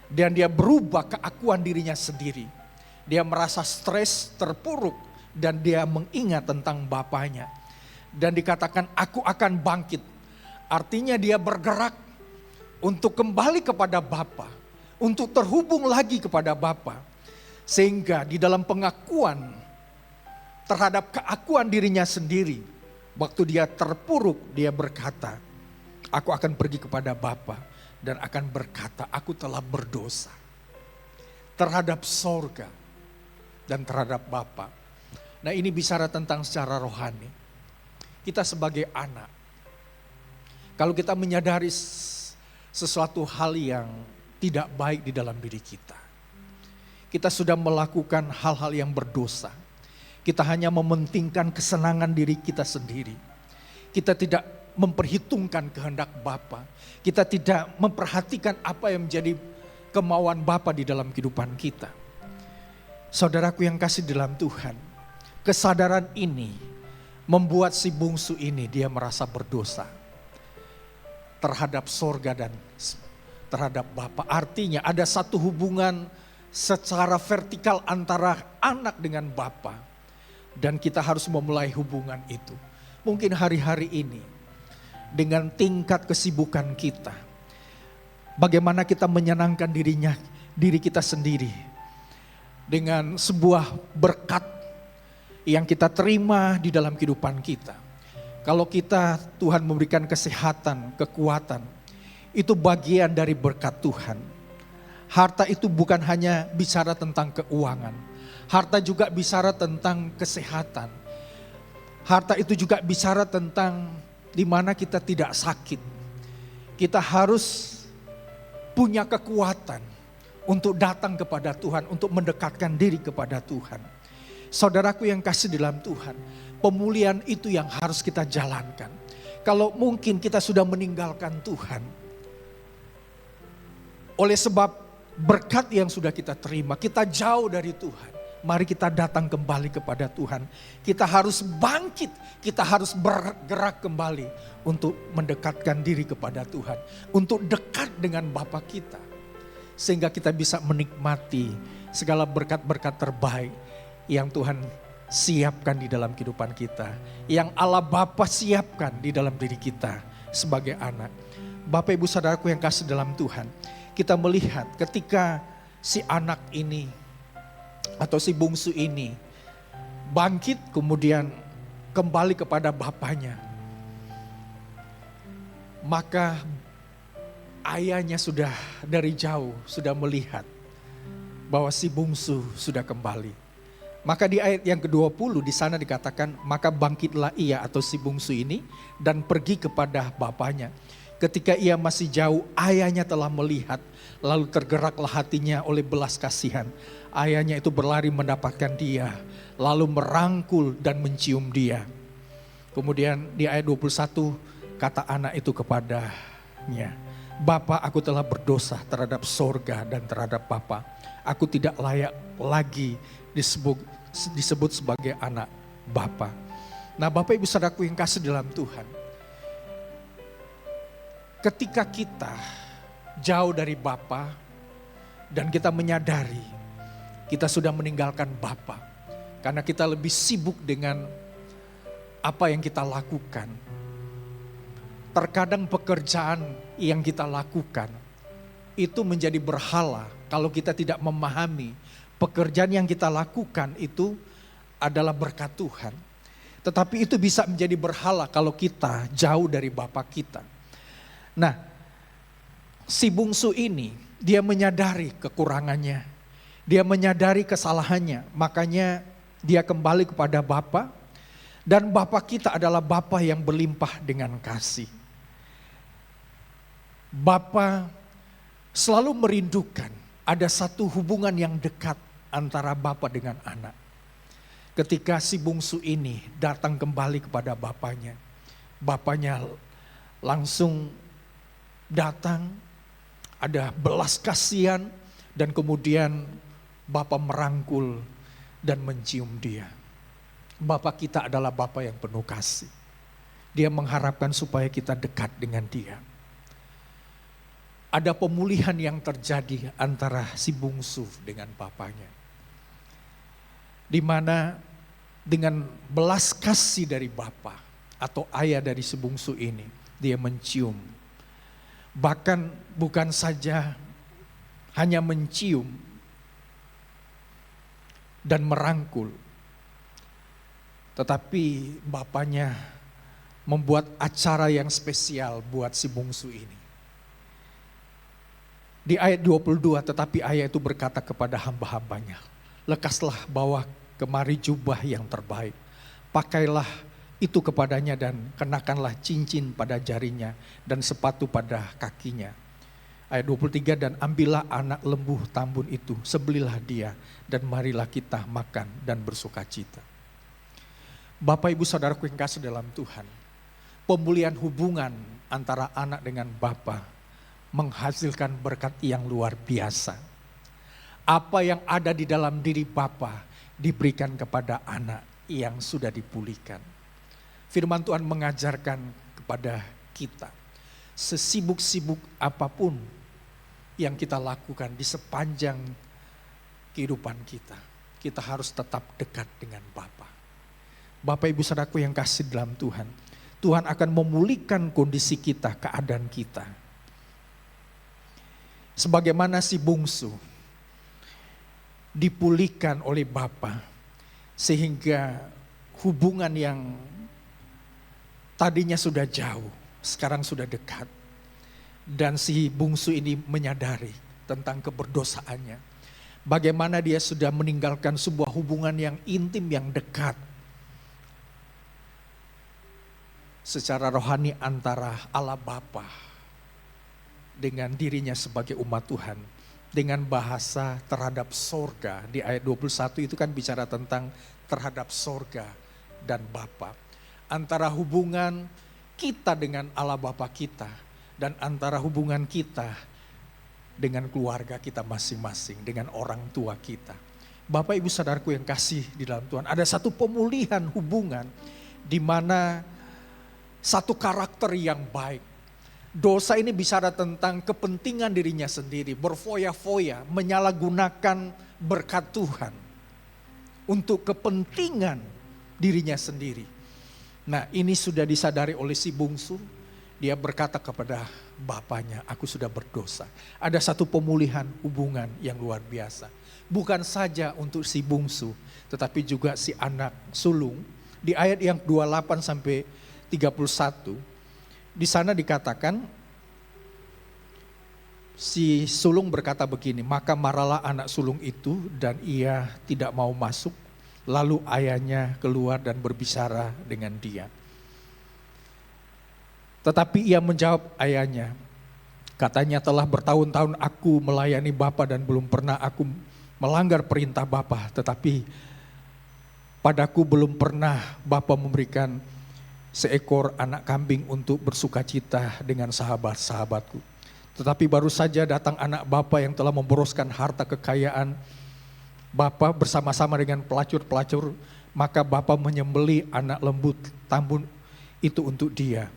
Speaker 4: dan dia berubah keakuan dirinya sendiri. Dia merasa stres, terpuruk dan dia mengingat tentang bapaknya. Dan dikatakan aku akan bangkit. Artinya dia bergerak untuk kembali kepada Bapa, untuk terhubung lagi kepada Bapa. Sehingga di dalam pengakuan terhadap keakuan dirinya sendiri, waktu dia terpuruk dia berkata, aku akan pergi kepada Bapa dan akan berkata, aku telah berdosa terhadap sorga dan terhadap Bapa. Nah ini bicara tentang secara rohani. Kita sebagai anak, kalau kita menyadari sesuatu hal yang tidak baik di dalam diri kita, kita sudah melakukan hal-hal yang berdosa. Kita hanya mementingkan kesenangan diri kita sendiri. Kita tidak memperhitungkan kehendak Bapa. Kita tidak memperhatikan apa yang menjadi kemauan Bapa di dalam kehidupan kita. Saudaraku yang kasih dalam Tuhan, kesadaran ini membuat si bungsu ini dia merasa berdosa terhadap sorga dan terhadap Bapa. Artinya ada satu hubungan secara vertikal antara anak dengan Bapa. Dan kita harus memulai hubungan itu. Mungkin hari-hari ini dengan tingkat kesibukan kita, bagaimana kita menyenangkan diri kita sendiri dengan sebuah berkat yang kita terima di dalam kehidupan kita. Kalau Tuhan memberikan kesehatan, kekuatan, itu bagian dari berkat Tuhan. Harta itu bukan hanya bicara tentang keuangan, harta juga bicara tentang kesehatan. Harta itu juga bicara tentang di mana kita tidak sakit. Kita harus punya kekuatan untuk datang kepada Tuhan, untuk mendekatkan diri kepada Tuhan. Saudaraku yang kasih dalam Tuhan, pemulihan itu yang harus kita jalankan. Kalau mungkin kita sudah meninggalkan Tuhan, oleh sebab berkat yang sudah kita terima, kita jauh dari Tuhan. Mari kita datang kembali kepada Tuhan. Kita harus bangkit, kita harus bergerak kembali untuk mendekatkan diri kepada Tuhan. Untuk dekat dengan Bapa kita. Sehingga kita bisa menikmati segala berkat-berkat terbaik yang Tuhan siapkan di dalam kehidupan kita. Yang Allah Bapa siapkan di dalam diri kita sebagai anak. Bapak Ibu Saudaraku yang kasih dalam Tuhan. Kita melihat ketika si anak ini atau si bungsu ini bangkit kemudian kembali kepada bapaknya. Maka ayahnya sudah dari jauh sudah melihat bahwa si bungsu sudah kembali. Maka di ayat yang ke-20 di sana dikatakan, maka bangkitlah ia atau si bungsu ini dan pergi kepada bapaknya. Ketika ia masih jauh, ayahnya telah melihat, lalu tergeraklah hatinya oleh belas kasihan. Ayahnya itu berlari mendapatkan dia, lalu merangkul dan mencium dia. Kemudian di ayat 21, kata anak itu kepadanya, Bapa, aku telah berdosa terhadap sorga dan terhadap Bapa. Aku tidak layak lagi disebut sebagai anak Bapa. Nah Bapak Ibu Saudaraku yang kasih dalam Tuhan, ketika kita jauh dari Bapa dan kita menyadari kita sudah meninggalkan Bapa karena kita lebih sibuk dengan apa yang kita lakukan. Terkadang pekerjaan yang kita lakukan itu menjadi berhala kalau kita tidak memahami pekerjaan yang kita lakukan itu adalah berkat Tuhan. Tetapi itu bisa menjadi berhala kalau kita jauh dari Bapa kita. Nah, si bungsu ini dia menyadari kekurangannya, dia menyadari kesalahannya, makanya dia kembali kepada Bapa. Dan Bapa kita adalah Bapa yang berlimpah dengan kasih. Bapa selalu merindukan ada satu hubungan yang dekat antara Bapa dengan anak. Ketika si bungsu ini datang kembali kepada bapaknya, bapaknya langsung datang, ada belas kasihan, dan kemudian Bapa merangkul dan mencium dia. Bapa kita adalah Bapa yang penuh kasih. Dia mengharapkan supaya kita dekat dengan dia. Ada pemulihan yang terjadi antara si bungsu dengan bapaknya. Di mana dengan belas kasih dari bapa atau ayah dari si bungsu ini, dia mencium. Bahkan bukan saja hanya mencium dan merangkul, tetapi bapaknya membuat acara yang spesial buat si bungsu ini. Di ayat 22, tetapi ayah itu berkata kepada hamba-hambanya, lekaslah bawa kemari jubah yang terbaik, pakailah itu kepadanya dan kenakanlah cincin pada jarinya dan sepatu pada kakinya. Ayat 23, dan ambillah anak lembu tambun itu, sebelilah dia dan marilah kita makan dan bersukacita. Bapak ibu saudaraku yang kasih dalam Tuhan, pemulihan hubungan antara anak dengan bapa menghasilkan berkat yang luar biasa. Apa yang ada di dalam diri bapa diberikan kepada anak yang sudah dipulihkan. Firman Tuhan mengajarkan kepada kita, sesibuk-sibuk apapun yang kita lakukan di sepanjang kehidupan kita, kita harus tetap dekat dengan Bapa. Bapak ibu saudaraku yang kasih dalam Tuhan, Tuhan akan memulihkan kondisi kita, keadaan kita. Sebagaimana si bungsu dipulihkan oleh Bapa, sehingga hubungan yang tadinya sudah jauh, sekarang sudah dekat. Dan si bungsu ini menyadari tentang keberdosaannya. Bagaimana dia sudah meninggalkan sebuah hubungan yang intim, yang dekat secara rohani antara Allah Bapa dengan dirinya sebagai umat Tuhan, dengan bahasa terhadap sorga. Di ayat 21 itu kan bicara tentang terhadap sorga dan Bapa. Antara hubungan kita dengan Allah Bapa kita dan antara hubungan kita dengan keluarga kita masing-masing, dengan orang tua kita. Bapak ibu saudaraku yang kasih di dalam Tuhan, ada satu pemulihan hubungan di mana satu karakter yang baik. Dosa ini bicara tentang kepentingan dirinya sendiri, berfoya-foya, menyalahgunakan berkat Tuhan untuk kepentingan dirinya sendiri. Nah, ini sudah disadari oleh si bungsu. Dia berkata kepada bapaknya, aku sudah berdosa. Ada satu pemulihan hubungan yang luar biasa. Bukan saja untuk si bungsu, tetapi juga si anak sulung. Di ayat yang 28 sampai 31, di sana dikatakan, si sulung berkata begini, maka marahlah anak sulung itu dan ia tidak mau masuk. Lalu ayahnya keluar dan berbicara dengan dia. Tetapi ia menjawab ayahnya, katanya telah bertahun-tahun aku melayani Bapa dan belum pernah aku melanggar perintah Bapa. Tetapi padaku belum pernah Bapa memberikan seekor anak kambing untuk bersukacita dengan sahabat-sahabatku. Tetapi baru saja datang anak Bapa yang telah memboroskan harta kekayaan Bapa bersama-sama dengan pelacur-pelacur, maka Bapa menyembelih anak lembu tambun itu untuk dia.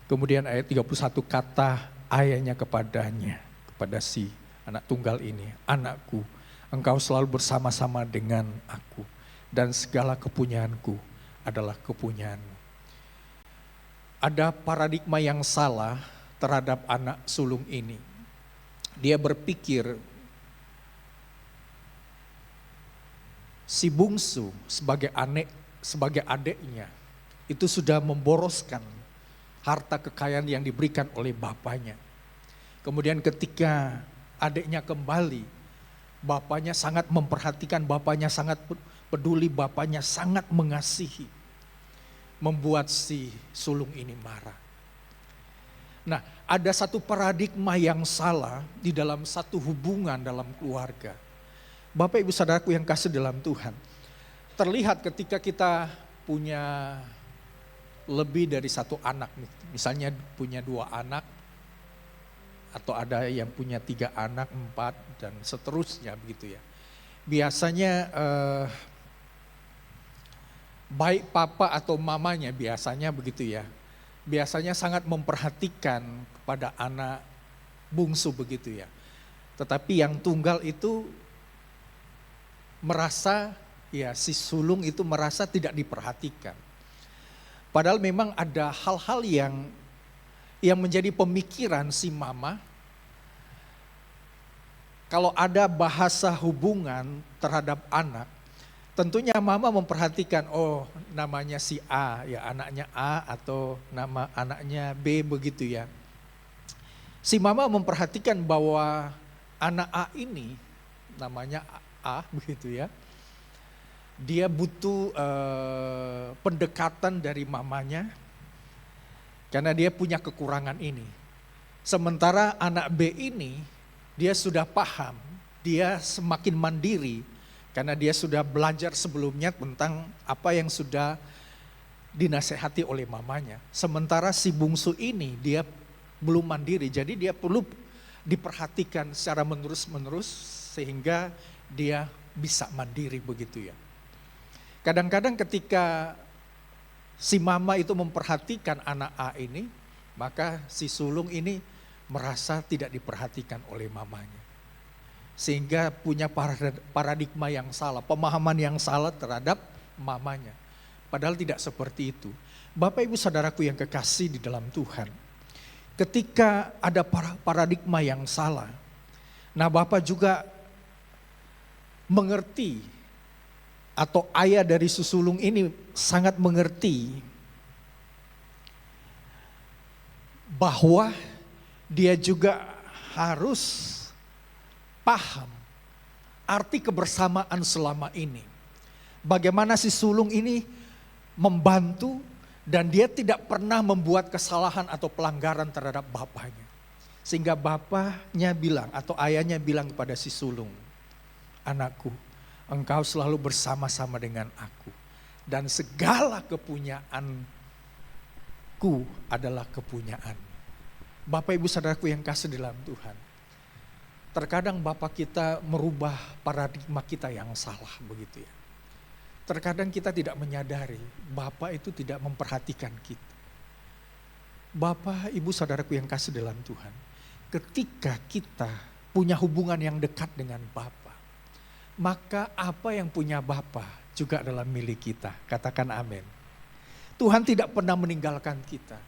Speaker 4: Kemudian ayat 31, kata ayahnya kepadanya, kepada si anak tunggal ini, anakku, engkau selalu bersama-sama dengan aku dan segala kepunyaanku adalah kepunyaanmu. Ada paradigma yang salah terhadap anak sulung ini. dia berpikir si bungsu sebagai adiknya itu sudah memboroskan harta kekayaan yang diberikan oleh bapaknya. Kemudian ketika adiknya kembali, bapaknya sangat memperhatikan, bapaknya sangat peduli, bapaknya sangat mengasihi. Membuat si sulung ini marah. Nah, ada satu paradigma yang salah di dalam satu hubungan dalam keluarga. Bapak Ibu Saudaraku yang kasih dalam Tuhan. Terlihat ketika kita punya lebih dari satu anak, misalnya punya 2 anak, atau ada yang punya 3 anak, 4 dan seterusnya begitu ya. Biasanya baik papa atau mamanya biasanya begitu ya. Biasanya sangat memperhatikan kepada anak bungsu begitu ya. Tetapi yang tunggal itu merasa ya si sulung itu merasa tidak diperhatikan. Padahal memang ada hal-hal yang menjadi pemikiran si mama. Kalau ada bahasa hubungan terhadap anak, tentunya mama memperhatikan, oh namanya si A, ya anaknya A atau nama anaknya B begitu ya. Si mama memperhatikan bahwa anak A ini namanya A begitu ya. Dia butuh pendekatan dari mamanya karena dia punya kekurangan ini. Sementara anak B ini dia sudah paham, dia semakin mandiri karena dia sudah belajar sebelumnya tentang apa yang sudah dinasehati oleh mamanya. Sementara si bungsu ini dia belum mandiri, jadi dia perlu diperhatikan secara menerus-menerus sehingga dia bisa mandiri begitu ya. Kadang-kadang ketika si mama itu memperhatikan anak A ini, maka si sulung ini merasa tidak diperhatikan oleh mamanya. Sehingga punya paradigma yang salah, pemahaman yang salah terhadap mamanya. Padahal tidak seperti itu. Bapak Ibu Saudaraku yang kekasih di dalam Tuhan. Ketika ada paradigma yang salah, nah Bapak juga mengerti atau ayah dari susulung ini sangat mengerti bahwa dia juga harus paham arti kebersamaan selama ini. Bagaimana si sulung ini membantu dan dia tidak pernah membuat kesalahan atau pelanggaran terhadap bapaknya. Sehingga bapaknya bilang atau ayahnya bilang kepada si sulung, anakku, engkau selalu bersama-sama dengan aku. Dan segala kepunyaanku adalah kepunyaanmu. Bapak Ibu Saudaraku yang kasih dalam Tuhan. Terkadang Bapak kita merubah paradigma kita yang salah begitu ya. Terkadang kita tidak menyadari Bapak itu tidak memperhatikan kita. Bapak Ibu Saudaraku yang kasih dalam Tuhan. Ketika kita punya hubungan yang dekat dengan Bapak, maka apa yang punya Bapak juga adalah milik kita. Katakan amin. Tuhan tidak pernah meninggalkan kita.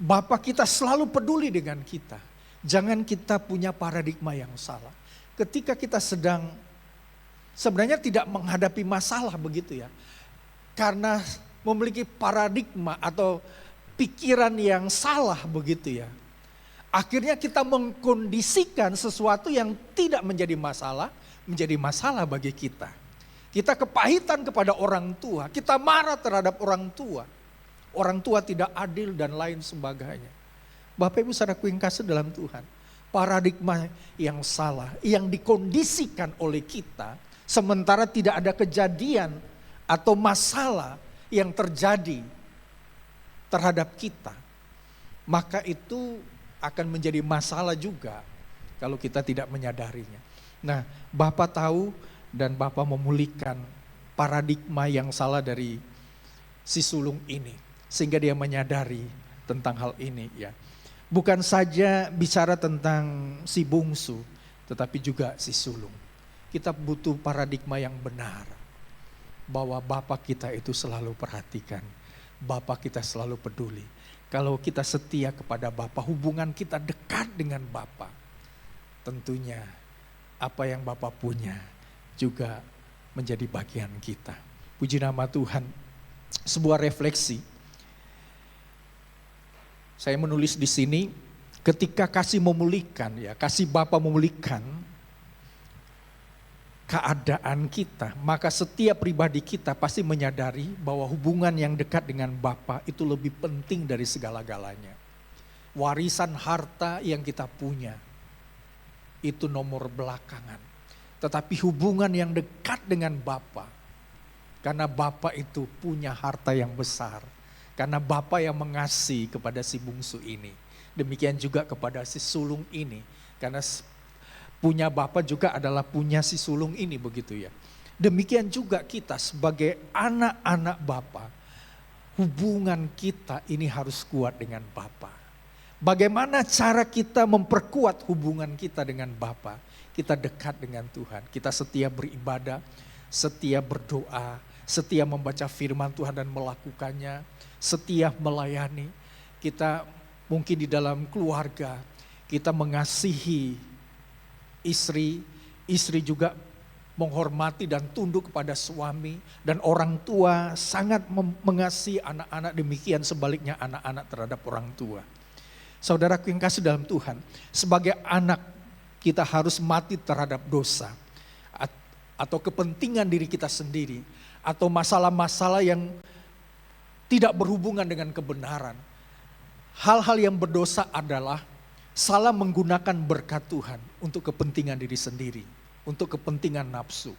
Speaker 4: Bapak kita selalu peduli dengan kita. Jangan kita punya paradigma yang salah. Ketika kita sedang sebenarnya tidak menghadapi masalah begitu ya. Karena memiliki paradigma atau pikiran yang salah begitu ya. Akhirnya kita mengkondisikan sesuatu yang tidak menjadi masalah bagi kita. Kita kepahitan kepada orang tua, kita marah terhadap orang tua. Orang tua tidak adil dan lain sebagainya. Bapak Ibu Saudaraku yang kasih dalam Tuhan. Paradigma yang salah, yang dikondisikan oleh kita. Sementara tidak ada kejadian atau masalah yang terjadi terhadap kita. Maka itu akan menjadi masalah juga kalau kita tidak menyadarinya. Nah, Bapak tahu dan Bapak memulihkan paradigma yang salah dari si sulung ini. Sehingga dia menyadari tentang hal ini ya. Bukan saja bicara tentang si bungsu, tetapi juga si sulung. Kita butuh paradigma yang benar. Bahwa Bapak kita itu selalu perhatikan. Bapak kita selalu peduli. Kalau kita setia kepada Bapak, hubungan kita dekat dengan Bapak. tentunya apa yang Bapa punya juga menjadi bagian kita. Puji nama Tuhan. Sebuah refleksi. Saya menulis di sini, ketika kasih memulihkan, ya, kasih Bapa memulihkan keadaan kita, maka setiap pribadi kita pasti menyadari bahwa hubungan yang dekat dengan Bapa itu lebih penting dari segala-galanya. Warisan harta yang kita punya itu nomor belakangan. Tetapi hubungan yang dekat dengan Bapa, karena Bapa itu punya harta yang besar, karena Bapa yang mengasihi kepada si bungsu ini. Demikian juga kepada si sulung ini, karena punya Bapa juga adalah punya si sulung ini, begitu ya. Demikian juga kita sebagai anak-anak Bapa, hubungan kita ini harus kuat dengan Bapa. Bagaimana cara kita memperkuat hubungan kita dengan Bapa? Kita dekat dengan Tuhan, kita setia beribadah, setia berdoa, setia membaca firman Tuhan dan melakukannya, setia melayani. Kita mungkin di dalam keluarga, kita mengasihi istri, istri juga menghormati dan tunduk kepada suami, dan orang tua sangat mengasihi anak-anak, demikian sebaliknya anak-anak terhadap orang tua. Saudaraku yang kasih dalam Tuhan, sebagai anak kita harus mati terhadap dosa atau kepentingan diri kita sendiri, atau masalah-masalah yang tidak berhubungan dengan kebenaran. Hal-hal yang berdosa adalah salah menggunakan berkat Tuhan untuk kepentingan diri sendiri, untuk kepentingan nafsu.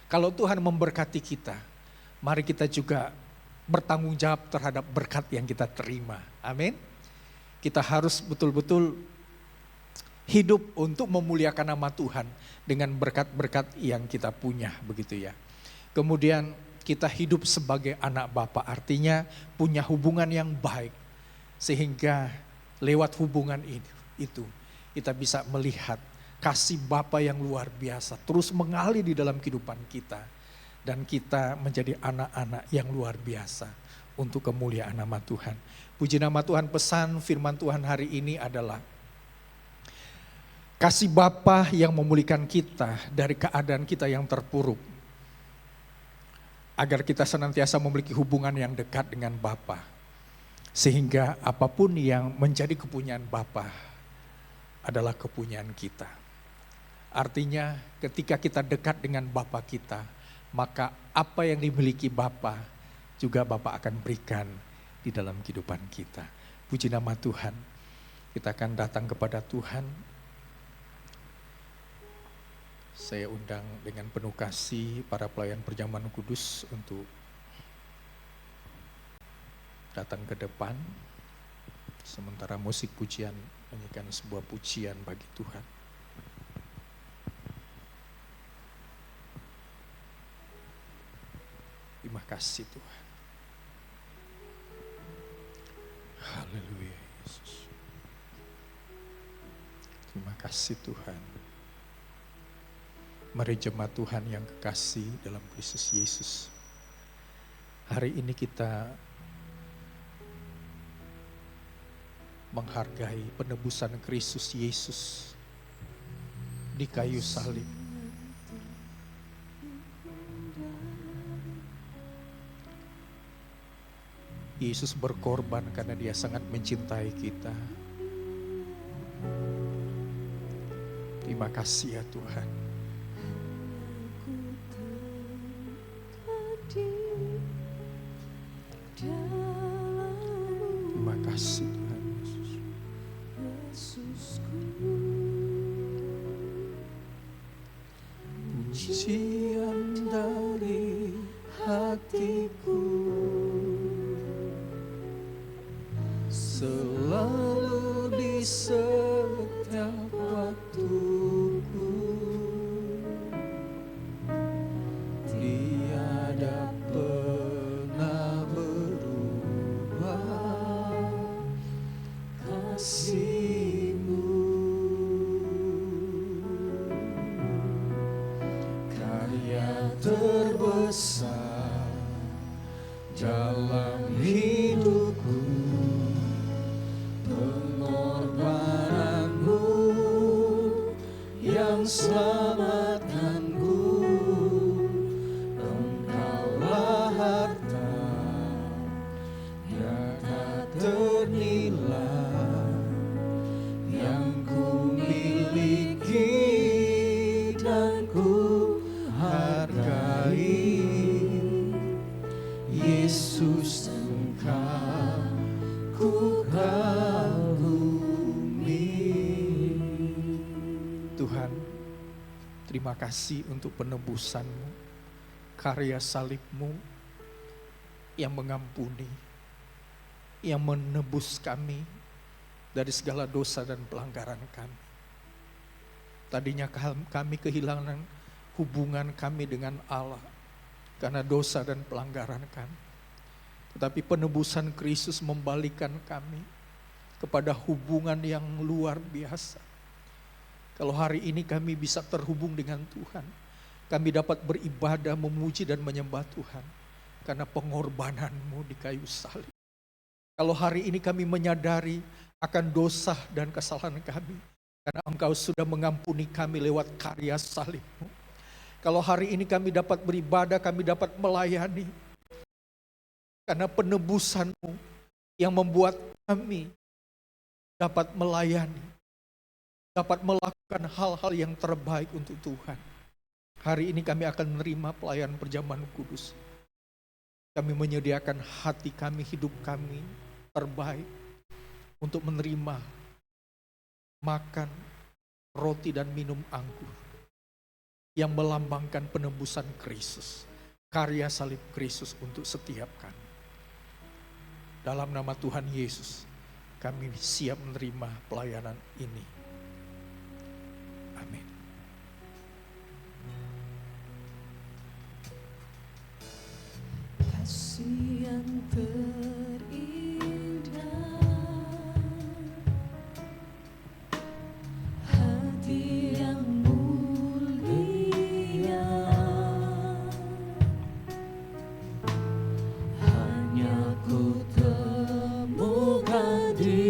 Speaker 4: Kalau Tuhan memberkati kita, mari kita juga bertanggung jawab terhadap berkat yang kita terima. Amin. Kita harus betul-betul hidup untuk memuliakan nama Tuhan dengan berkat-berkat yang kita punya, begitu ya. Kemudian kita hidup sebagai anak Bapa, artinya punya hubungan yang baik, sehingga lewat hubungan itu kita bisa melihat kasih Bapa yang luar biasa terus mengalir di dalam kehidupan kita, dan kita menjadi anak-anak yang luar biasa untuk kemuliaan nama Tuhan. Puji nama Tuhan. Pesan firman Tuhan hari ini adalah kasih Bapa yang memulihkan kita dari keadaan kita yang terpuruk, agar kita senantiasa memiliki hubungan yang dekat dengan Bapa, sehingga apapun yang menjadi kepunyaan Bapa adalah kepunyaan kita. Artinya ketika kita dekat dengan Bapa kita, maka apa yang dimiliki Bapa juga Bapa akan berikan di dalam kehidupan kita. Puji nama Tuhan. Kita akan datang kepada Tuhan. Saya undang dengan penuh kasih para pelayan perjamuan kudus untuk datang ke depan. Sementara musik pujian menyanyikan sebuah pujian bagi Tuhan. Terima kasih Tuhan. Haleluya Yesus. Terima kasih Tuhan. Mari jemaat Tuhan yang kekasih dalam Kristus Yesus. Hari ini kita menghargai penebusan Kristus Yesus di kayu salib. Yesus berkorban karena Dia sangat mencintai kita. Terima kasih ya Tuhan. Terima kasih Tuhan Yesus. Pujian dari hatiku selalu di setiap waktuku, tiada pernah berubah kasih-Mu. Karya terbesar dalam hidupku, pengorbananmu kasih untuk penebusan-Mu, karya salib-Mu yang mengampuni, yang menebus kami dari segala dosa dan pelanggaran kami. Tadinya kami kehilangan hubungan kami dengan Allah karena dosa dan pelanggaran kami. Tetapi penebusan Kristus membalikan kami kepada hubungan yang luar biasa. Kalau hari ini kami bisa terhubung dengan Tuhan, kami dapat beribadah, memuji dan menyembah Tuhan karena pengorbanan-Mu di kayu salib. Kalau hari ini kami menyadari akan dosa dan kesalahan kami, karena Engkau sudah mengampuni kami lewat karya salib-Mu. Kalau hari ini kami dapat beribadah, kami dapat melayani, karena penebusan-Mu yang membuat kami dapat melayani, dapat melakukan hal-hal yang terbaik untuk Tuhan. Hari ini kami akan menerima pelayanan perjamuan kudus. Kami menyediakan hati kami, hidup kami terbaik untuk menerima makan roti dan minum anggur yang melambangkan penebusan Kristus, karya salib Kristus untuk setiap kami. Dalam nama Tuhan Yesus, kami siap menerima pelayanan ini. Amin.
Speaker 1: Kasih yang terindah, hati yang mulia, hanya ku temukan di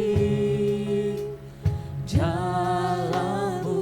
Speaker 1: jalan-Mu.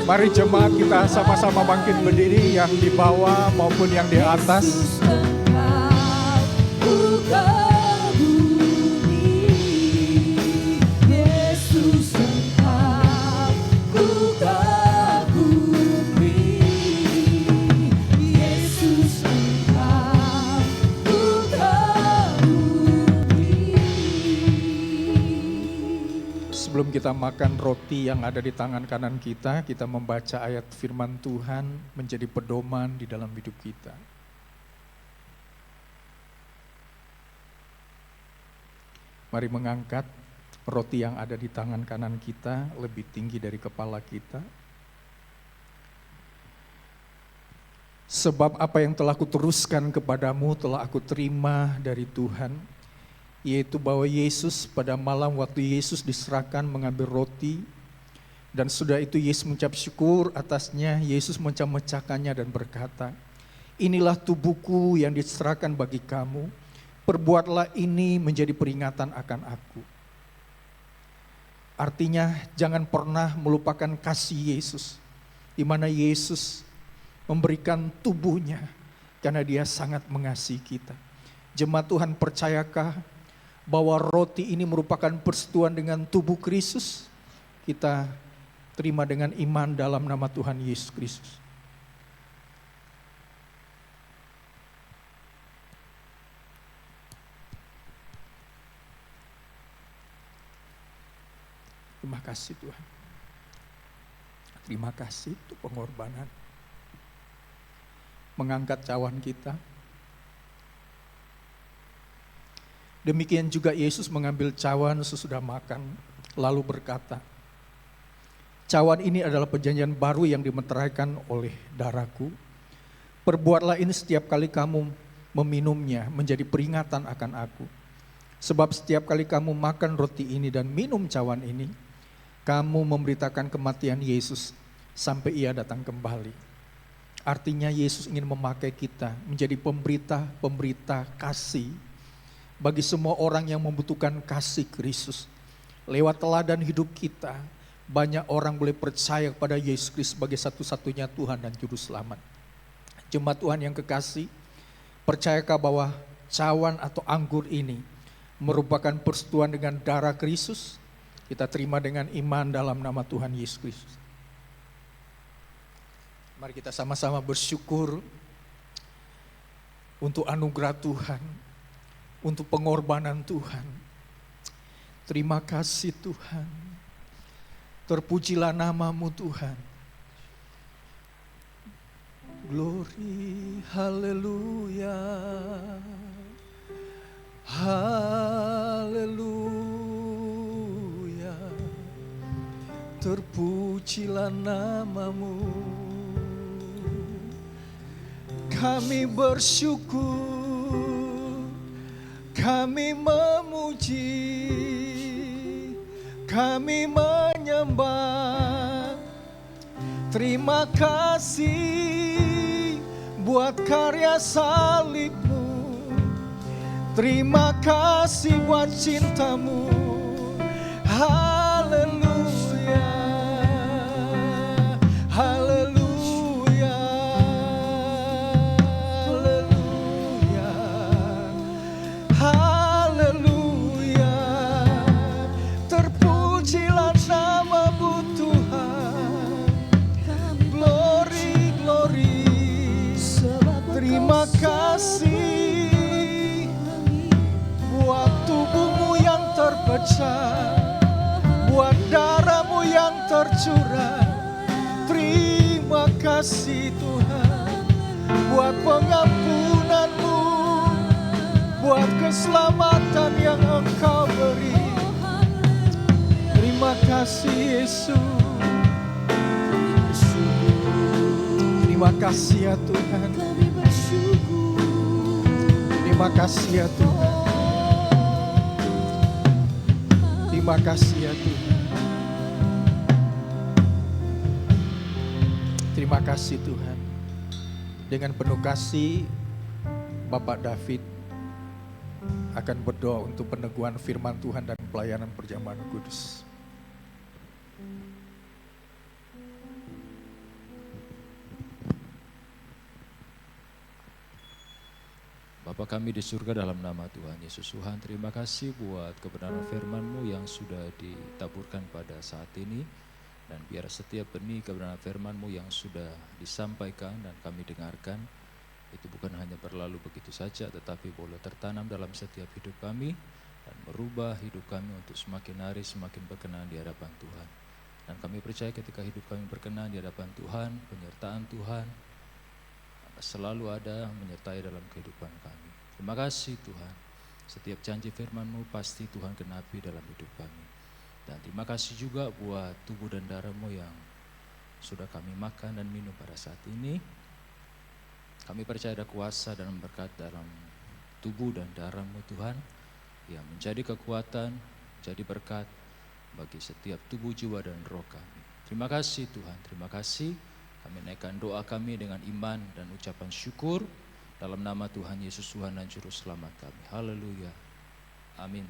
Speaker 4: Mari jemaat kita sama-sama bangkit berdiri, yang di bawah maupun yang di atas.
Speaker 1: Yesus Engkau ku kagumi, Yesus Engkau ku kagumi, Yesus Engkau ku kagumi.
Speaker 4: Sebelum kita makan roti yang ada di tangan kanan kita membaca ayat firman Tuhan menjadi pedoman di dalam hidup kita. Mari mengangkat roti yang ada di tangan kanan kita lebih tinggi dari kepala kita. Sebab apa yang telah kuteruskan kepadamu telah aku terima dari Tuhan, yaitu bahwa Yesus pada malam waktu Yesus diserahkan mengambil roti, dan sudah itu Yesus mengucap syukur atasnya, Yesus memecah-mecahkannya dan berkata, inilah tubuhku yang diserahkan bagi kamu, perbuatlah ini menjadi peringatan akan aku. Artinya jangan pernah melupakan kasih Yesus, di mana Yesus memberikan tubuhnya karena Dia sangat mengasihi kita. Jemaat Tuhan, percayakah bahwa roti ini merupakan persetujuan dengan tubuh Kristus? Kita terima dengan iman dalam nama Tuhan Yesus Kristus. Terima kasih Tuhan. Terima kasih untuk pengorbanan. Mengangkat cawan kita. Demikian juga Yesus mengambil cawan sesudah makan, lalu berkata, cawan ini adalah perjanjian baru yang dimeteraikan oleh darahku. Perbuatlah ini setiap kali kamu meminumnya menjadi peringatan akan aku. Sebab setiap kali kamu makan roti ini dan minum cawan ini, kamu memberitakan kematian Yesus sampai Ia datang kembali. Artinya Yesus ingin memakai kita menjadi pemberita kasih bagi semua orang yang membutuhkan kasih Kristus. Lewat teladan hidup kita, banyak orang boleh percaya kepada Yesus Kristus sebagai satu-satunya Tuhan dan Juru Selamat. Jemaat Tuhan yang kekasih, percayakah bahwa cawan atau anggur ini merupakan persetujuan dengan darah Kristus? Kita terima dengan iman dalam nama Tuhan Yesus Kristus. Mari kita sama-sama bersyukur untuk anugerah Tuhan, untuk pengorbanan Tuhan. Terima kasih Tuhan. Terpujilah nama-Mu Tuhan. Glory, haleluya. Haleluya. Terpujilah nama-Mu. Kami bersyukur, kami memuji, kami menyembah. Terima kasih buat karya salib-Mu. Terima kasih buat cinta-Mu. Haleluya, haleluya. Terima kasih buat tubuh-Mu yang terpecah, buat darah-Mu yang tercurah. Terima kasih Tuhan buat pengampunan-Mu, buat keselamatan yang Engkau beri. Terima kasih Yesus. Terima kasih ya Tuhan. Terima kasih ya Tuhan. Terima kasih ya Tuhan. Terima kasih Tuhan. Dengan penuh kasih, Bapak David akan berdoa untuk peneguhan firman Tuhan dan pelayanan perjamuan kudus.
Speaker 5: Bapa kami di surga, dalam nama Tuhan Yesus. Tuhan, terima kasih buat kebenaran firman-Mu yang sudah ditaburkan pada saat ini. Dan biar setiap benih kebenaran firman-Mu yang sudah disampaikan dan kami dengarkan, itu bukan hanya berlalu begitu saja, tetapi boleh tertanam dalam setiap hidup kami dan merubah hidup kami untuk semakin hari semakin berkenan di hadapan Tuhan. Dan kami percaya ketika hidup kami berkenan di hadapan Tuhan, penyertaan Tuhan selalu ada menyertai dalam kehidupan kami. Terima kasih Tuhan. Setiap janji firman-Mu pasti Tuhan genapi dalam hidup kami. Dan terima kasih juga buat tubuh dan darah-Mu yang sudah kami makan dan minum pada saat ini. Kami percaya ada kuasa dan berkat dalam tubuh dan darah-Mu Tuhan, yang menjadi kekuatan, menjadi berkat bagi setiap tubuh, jiwa, dan roh kami. Terima kasih Tuhan, terima kasih. Kami naikkan doa kami dengan iman dan ucapan syukur dalam nama Tuhan Yesus, Tuhan dan Juru Selamat kami. Haleluya. Amin.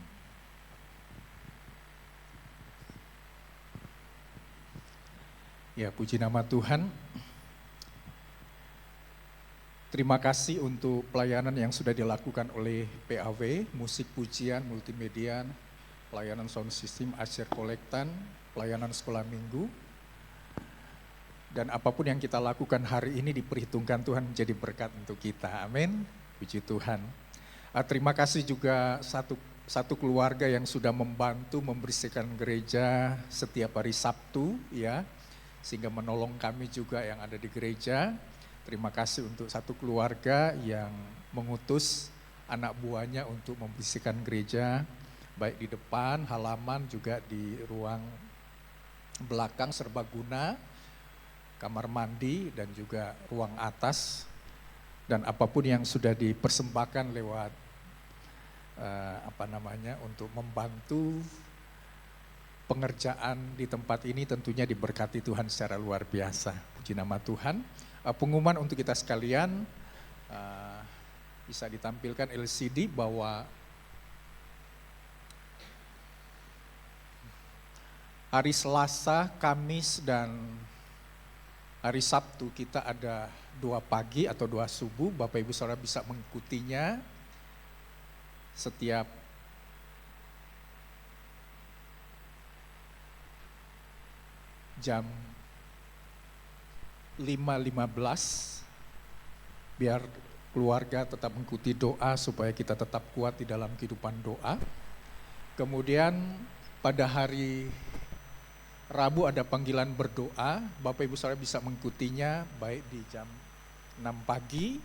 Speaker 4: Ya, puji nama Tuhan. Terima kasih untuk pelayanan yang sudah dilakukan oleh PAW, musik pujian, multimedia, pelayanan sound system, asyir kolektan, pelayanan sekolah minggu. Dan apapun yang kita lakukan hari ini diperhitungkan Tuhan menjadi berkat untuk kita. Amin. Puji Tuhan. Terima kasih juga satu keluarga yang sudah membantu membersihkan gereja setiap hari Sabtu, ya, sehingga menolong kami juga yang ada di gereja. Terima kasih untuk satu keluarga yang mengutus anak buahnya untuk membersihkan gereja, baik di depan, halaman, juga di ruang belakang serbaguna, kamar mandi, dan juga ruang atas, dan apapun yang sudah dipersembahkan lewat untuk membantu pengerjaan di tempat ini tentunya diberkati Tuhan secara luar biasa. Puji nama Tuhan. Pengumuman untuk kita sekalian, bisa ditampilkan LCD bahwa hari Selasa, Kamis, dan hari Sabtu kita ada 2 pagi atau 2 subuh. Bapak Ibu Saudara bisa mengikutinya setiap jam 5.15, biar keluarga tetap mengikuti doa supaya kita tetap kuat di dalam kehidupan doa. Kemudian pada hari Rabu ada panggilan berdoa, Bapak Ibu Saudara bisa mengikutinya baik di jam 6 pagi,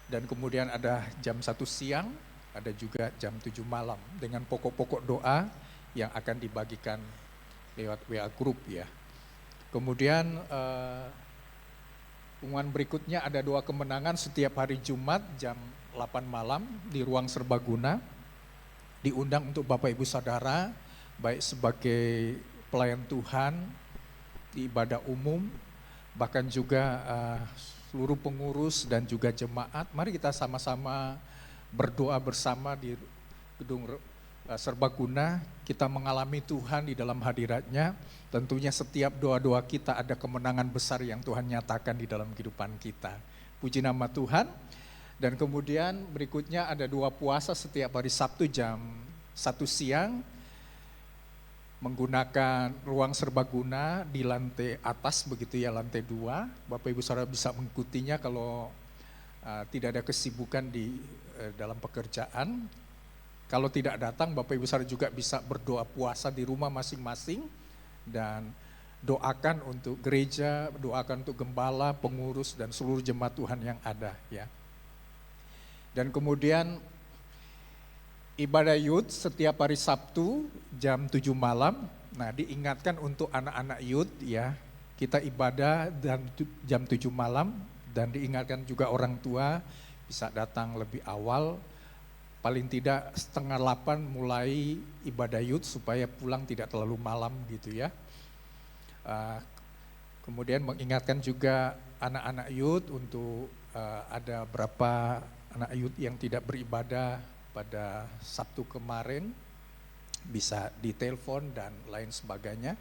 Speaker 4: dan kemudian ada jam 1 siang, ada juga jam 7 malam dengan pokok-pokok doa yang akan dibagikan lewat WA Group, ya. Kemudian pengumuman berikutnya ada doa kemenangan setiap hari Jumat jam 8 malam di ruang serbaguna. Diundang untuk Bapak Ibu Saudara baik sebagai pelayan Tuhan di ibadah umum, bahkan juga seluruh pengurus dan juga jemaat. Mari kita sama-sama berdoa bersama di gedung serbaguna. Kita mengalami Tuhan di dalam hadirat-Nya. Tentunya setiap doa-doa kita ada kemenangan besar yang Tuhan nyatakan di dalam kehidupan kita. Puji nama Tuhan. Dan kemudian berikutnya ada 2 puasa setiap hari Sabtu jam 1 siang. Menggunakan ruang serbaguna di lantai atas, begitu ya, lantai 2. Bapak Ibu Saudara bisa mengikutinya kalau tidak ada kesibukan di dalam pekerjaan. Kalau tidak datang, Bapak Ibu Saudara juga bisa berdoa puasa di rumah masing-masing dan doakan untuk gereja, doakan untuk gembala, pengurus, dan seluruh jemaat Tuhan yang ada, ya. Dan kemudian ibadah youth setiap hari Sabtu jam 7 malam. Nah, diingatkan untuk anak-anak youth, ya, kita ibadah dan jam 7 malam, dan diingatkan juga orang tua bisa datang lebih awal, paling tidak 7:30 mulai ibadah youth supaya pulang tidak terlalu malam gitu, ya. Kemudian mengingatkan juga anak-anak youth untuk ada berapa anak youth yang tidak beribadah pada Sabtu kemarin, bisa ditelepon dan lain sebagainya,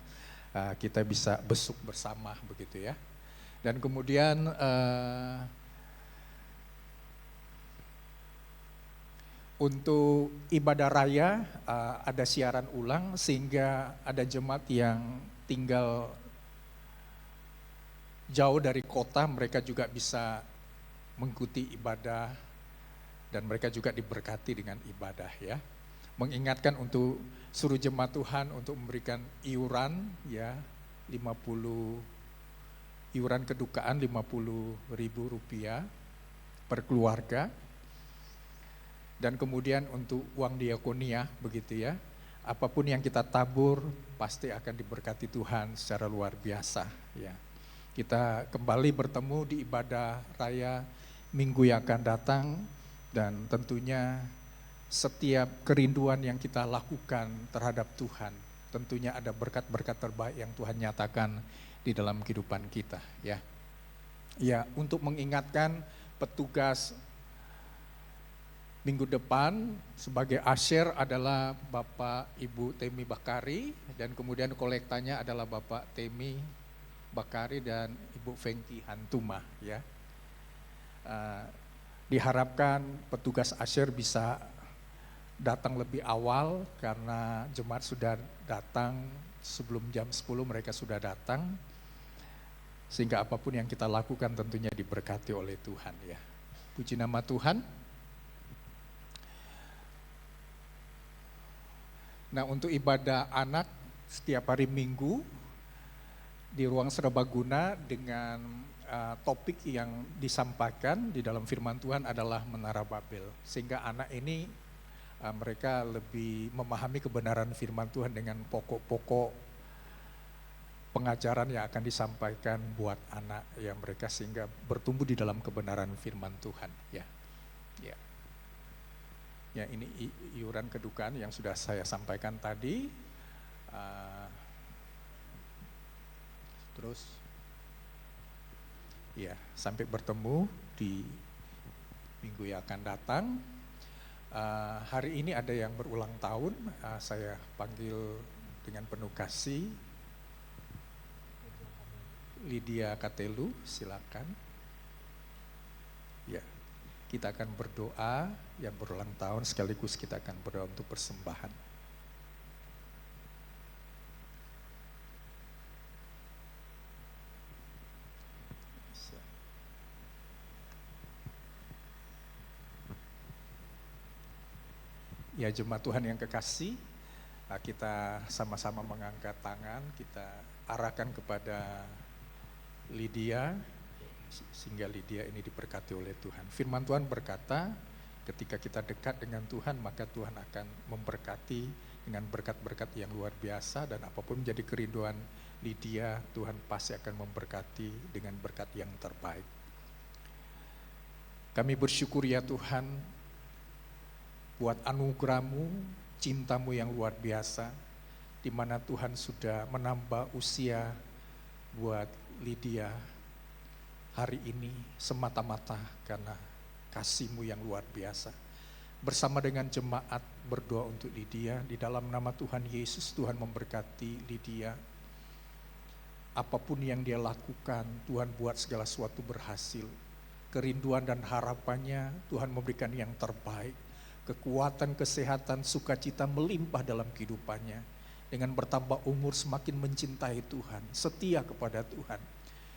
Speaker 4: kita bisa besuk bersama begitu, ya. Dan kemudian Untuk ibadah raya ada siaran ulang sehingga ada jemaat yang tinggal jauh dari kota, mereka juga bisa mengikuti ibadah dan mereka juga diberkati dengan ibadah ya. Mengingatkan untuk suruh jemaat Tuhan untuk memberikan iuran ya 50 iuran kedukaan 50.000 rupiah per keluarga. Dan kemudian untuk uang diakonia begitu ya. Apapun yang kita tabur pasti akan diberkati Tuhan secara luar biasa ya. Kita kembali bertemu di ibadah raya minggu yang akan datang dan tentunya setiap kerinduan yang kita lakukan terhadap Tuhan tentunya ada berkat-berkat terbaik yang Tuhan nyatakan di dalam kehidupan kita ya. Ya, untuk mengingatkan petugas minggu depan sebagai usher adalah Bapak Ibu Temi Bakari dan kemudian kolektanya adalah Bapak Temi Bakari dan Ibu Fengki Hantuma ya. Diharapkan petugas usher bisa datang lebih awal karena jemaat sudah datang sebelum jam 10 mereka sudah datang sehingga apapun yang kita lakukan tentunya diberkati oleh Tuhan ya. Puji nama Tuhan. Nah, untuk ibadah anak setiap hari Minggu di ruang serbaguna dengan topik yang disampaikan di dalam firman Tuhan adalah Menara Babel. Sehingga anak ini mereka lebih memahami kebenaran firman Tuhan dengan pokok-pokok pengajaran yang akan disampaikan buat anak yang mereka sehingga bertumbuh di dalam kebenaran firman Tuhan ya. Ya. Ya, ini iuran kedukaan yang sudah saya sampaikan tadi. Terus, ya sampai bertemu di minggu yang akan datang. Hari ini ada yang berulang tahun, saya panggil dengan penuh kasih. Lydia Katelu, silakan. Ya. Kita akan berdoa yang berulang tahun sekaligus kita akan berdoa untuk persembahan. Ya jemaat Tuhan yang kekasih, kita sama-sama mengangkat tangan, kita arahkan kepada Lydia, sehingga Lydia ini diberkati oleh Tuhan. Firman Tuhan berkata, ketika kita dekat dengan Tuhan, maka Tuhan akan memberkati dengan berkat-berkat yang luar biasa dan apapun menjadi kerinduan Lydia, Tuhan pasti akan memberkati dengan berkat yang terbaik. Kami bersyukur ya Tuhan, buat anugerah-Mu, cinta-Mu yang luar biasa, di mana Tuhan sudah menambah usia buat Lydia, hari ini semata-mata karena kasih-Mu yang luar biasa. Bersama dengan jemaat berdoa untuk Lydia, di dalam nama Tuhan Yesus, Tuhan memberkati Lydia. Apapun yang dia lakukan, Tuhan buat segala sesuatu berhasil. Kerinduan dan harapannya, Tuhan memberikan yang terbaik. Kekuatan, kesehatan, sukacita melimpah dalam kehidupannya. Dengan bertambah umur semakin mencintai Tuhan, setia kepada Tuhan.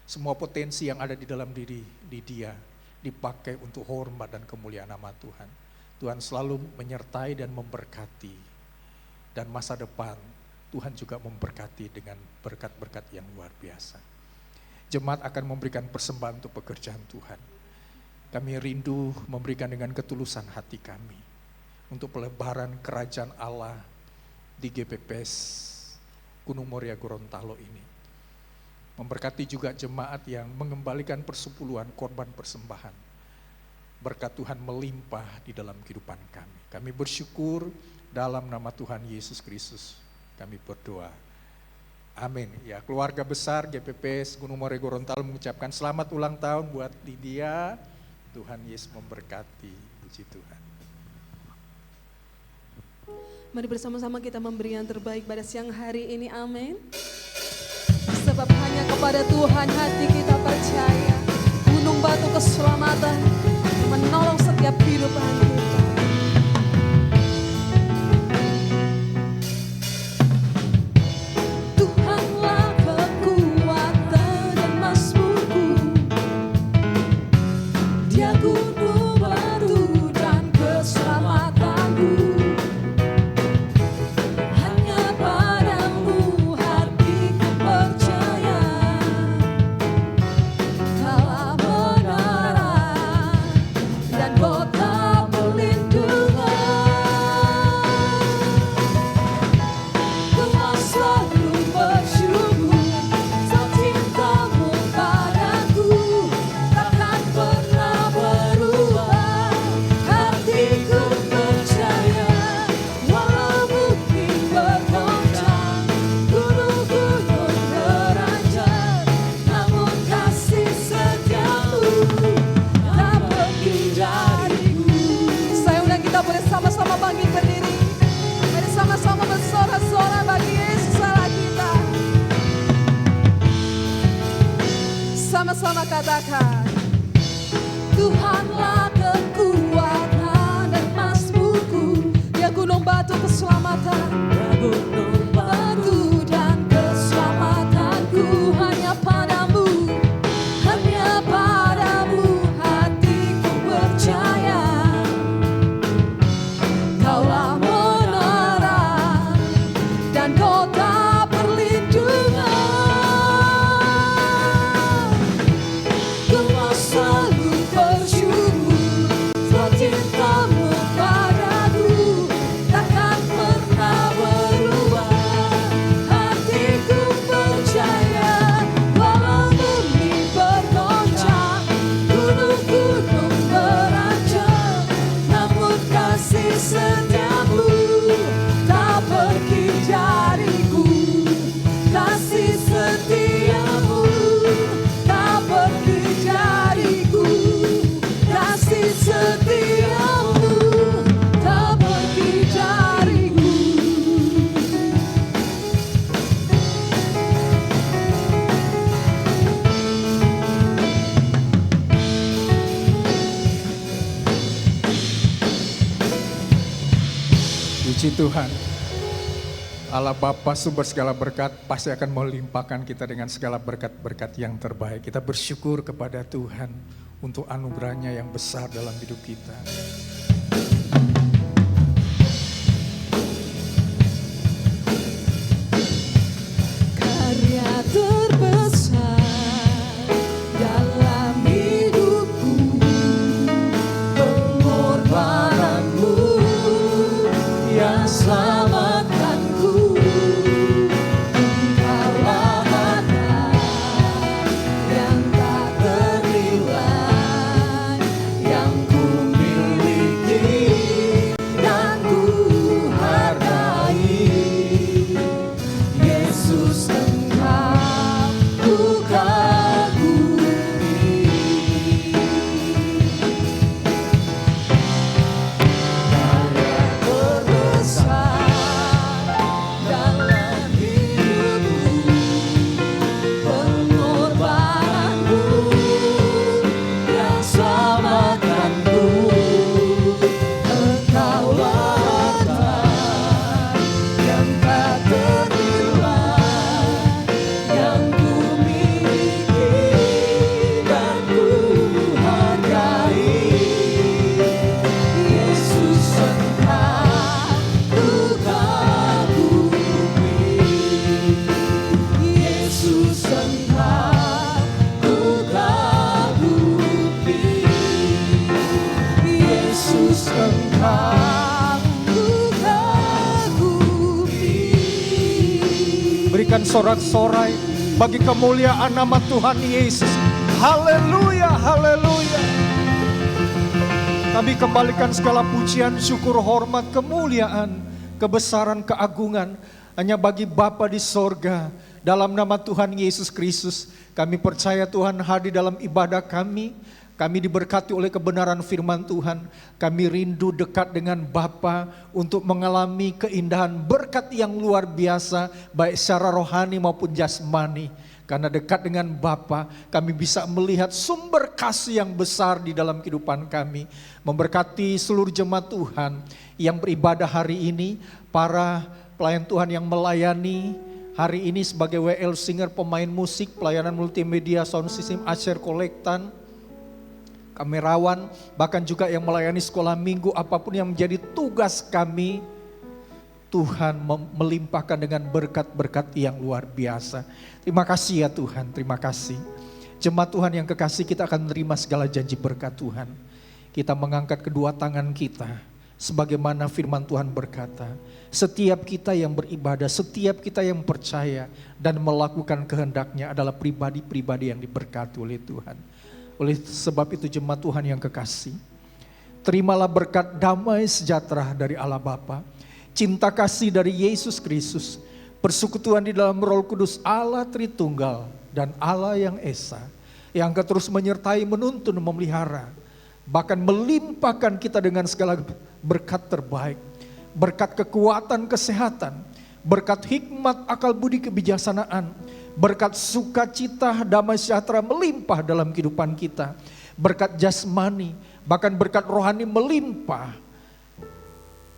Speaker 4: Semua potensi yang ada di dalam diri dia dipakai untuk hormat dan kemuliaan nama Tuhan. Tuhan selalu menyertai dan memberkati. Dan masa depan Tuhan juga memberkati dengan berkat-berkat yang luar biasa. Jemaat akan memberikan persembahan untuk pekerjaan Tuhan. Kami rindu memberikan dengan ketulusan hati kami untuk pelebaran kerajaan Allah di GPPS Gunung Moria Gorontalo ini. Memberkati juga jemaat yang mengembalikan persepuluhan korban persembahan. Berkat Tuhan melimpah di dalam kehidupan kami. Kami bersyukur dalam nama Tuhan Yesus Kristus. Kami berdoa. Amin. Ya, keluarga besar GPPS Gunung Moria Gorontalo mengucapkan selamat ulang tahun buat Lydia. Tuhan Yesus memberkati. Puji Tuhan.
Speaker 2: Mari bersama-sama kita memberi yang terbaik pada siang hari ini. Amin. Sebab hanya kepada Tuhan hati kita percaya. Gunung batu keselamatan yang menolong setiap kehidupan kita. katakan, Tuhanlah kekuatan dan masmurku, ya gunung batu keselamatan,
Speaker 3: gunung
Speaker 2: batu dan keselamatanku, hanya padamu hatiku percaya. Kaulah menara dan kota perlindungan. Ku mau selalu bersyukur sebab cintamu padaku takkan pernah berubah. Hatiku percaya walau bumi bergoncang, gunung-gunung berancam, namun kasih setiamu tak pergi dariku. Kasih setiamu tak pergi dariku. Kasih setiamu tak pergi dariku.
Speaker 4: Puji Tuhan. Allah Bapa sumber segala berkat pasti akan melimpahkan kita dengan segala berkat-berkat yang terbaik. Kita bersyukur kepada Tuhan untuk anugerahnya yang besar dalam hidup kita.
Speaker 2: Karya terbesar dalam hidupku, pengorbananmu yang selamatkanku. Engkaulah harta yang tak ternilai, yang ku miliki dan ku hargai. Yesus Engkau ku kagumi. Karya terbesar dalam hidupku, pengorbananmu yang selamatkanku. Engkaulah harta yang tak ternilai, yang ku miliki dan ku hargai. Yesus Engkau ku kagumi. Yesus Engkau ku kagumi. Yesus Engkau ku kagumi.
Speaker 4: Berikan sorak-sorai bagi kemuliaan nama Tuhan Yesus. Haleluya, haleluya. Kami kembalikan segala pujian, syukur, hormat, kemuliaan, kebesaran, keagungan hanya bagi Bapa di sorga. Dalam nama Tuhan Yesus Kristus, kami percaya Tuhan hadir dalam ibadah kami. Kami diberkati oleh kebenaran firman Tuhan. Kami rindu dekat dengan Bapa untuk mengalami keindahan berkat yang luar biasa, baik secara rohani maupun jasmani. Karena dekat dengan Bapa, kami bisa melihat sumber kasih yang besar di dalam kehidupan kami. Memberkati seluruh jemaat Tuhan yang beribadah hari ini, para pelayan Tuhan yang melayani hari ini sebagai WL Singer, pemain musik, pelayanan multimedia, sound system, usher, kolektan, kamerawan, bahkan juga yang melayani sekolah minggu, apapun yang menjadi tugas kami, Tuhan melimpahkan dengan berkat-berkat yang luar biasa. Terima kasih ya Tuhan, terima kasih. Jemaat Tuhan yang kekasih, kita akan menerima segala janji berkat Tuhan. Kita mengangkat kedua tangan kita, sebagaimana firman Tuhan berkata, setiap kita yang beribadah, setiap kita yang percaya dan melakukan kehendaknya adalah pribadi-pribadi yang diberkati oleh Tuhan. Oleh sebab itu jemaat Tuhan yang kekasih, terimalah berkat damai sejahtera dari Allah Bapa, cinta kasih dari Yesus Kristus, persekutuan di dalam Roh Kudus Allah Tritunggal dan Allah yang Esa, yang akan terus menyertai, menuntun, memelihara, bahkan melimpahkan kita dengan segala berkat terbaik, berkat kekuatan, kesehatan, berkat hikmat, akal budi, kebijaksanaan, berkat sukacita, damai sejahtera melimpah dalam kehidupan kita, berkat jasmani, bahkan berkat rohani melimpah.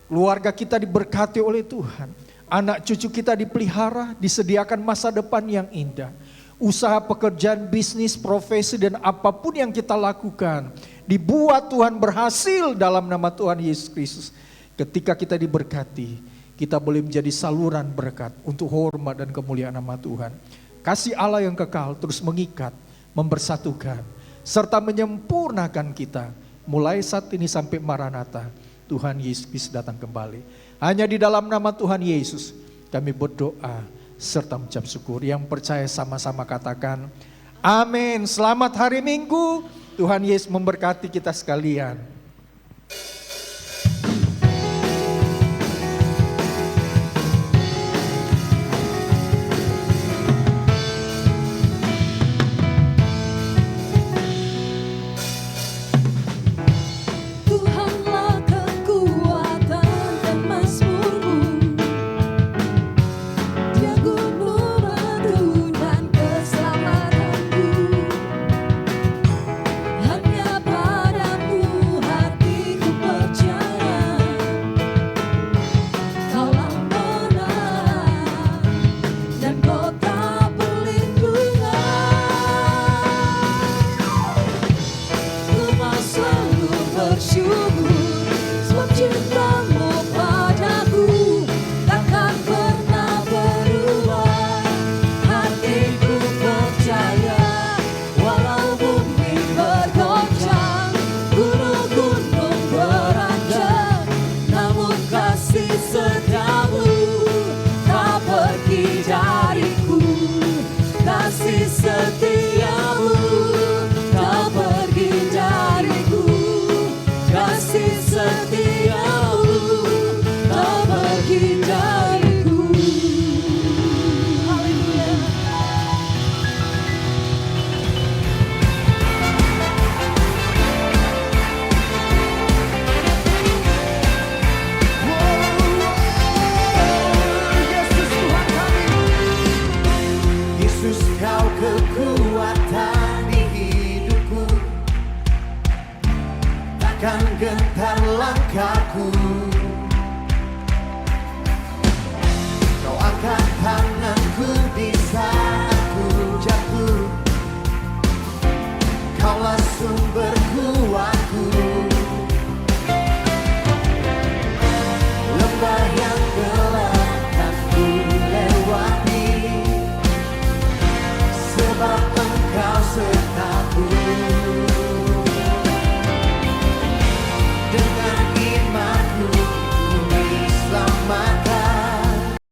Speaker 4: Keluarga kita diberkati oleh Tuhan, anak cucu kita dipelihara, disediakan masa depan yang indah. Usaha, pekerjaan, bisnis, profesi, dan apapun yang kita lakukan dibuat Tuhan berhasil dalam nama Tuhan Yesus Kristus. Ketika kita diberkati, kita boleh menjadi saluran berkat untuk hormat dan kemuliaan nama Tuhan. Kasih Allah yang kekal terus mengikat, mempersatukan, serta menyempurnakan kita mulai saat ini sampai Maranatha. Tuhan Yesus Kristus datang kembali. Hanya di dalam nama Tuhan Yesus kami berdoa serta mengucap syukur. Yang percaya sama-sama katakan amin. Selamat hari Minggu. Tuhan Yesus memberkati kita sekalian.
Speaker 1: Tuhanlah kekuatan dan mazmurku, Dia gunung batu dan keselamatanku. Hanya padamu hatiku percaya, Kaulah menang dan kota perlindungan. Ku mau selalu bersyukur sebab cintamu padaku takkan pernah berubah. Hatiku percaya walau bumi bergoncang, gunung-gunung beranjak, namun kasih setiamu tak pergi dariku. Kasih setiamu tak pergi dariku. Kasih setiamu tak pergi dariku. Haleluya.
Speaker 3: Yesus Tuhan kami. Yesus kau kekuatan di hidupku, takkan gentar langkahku.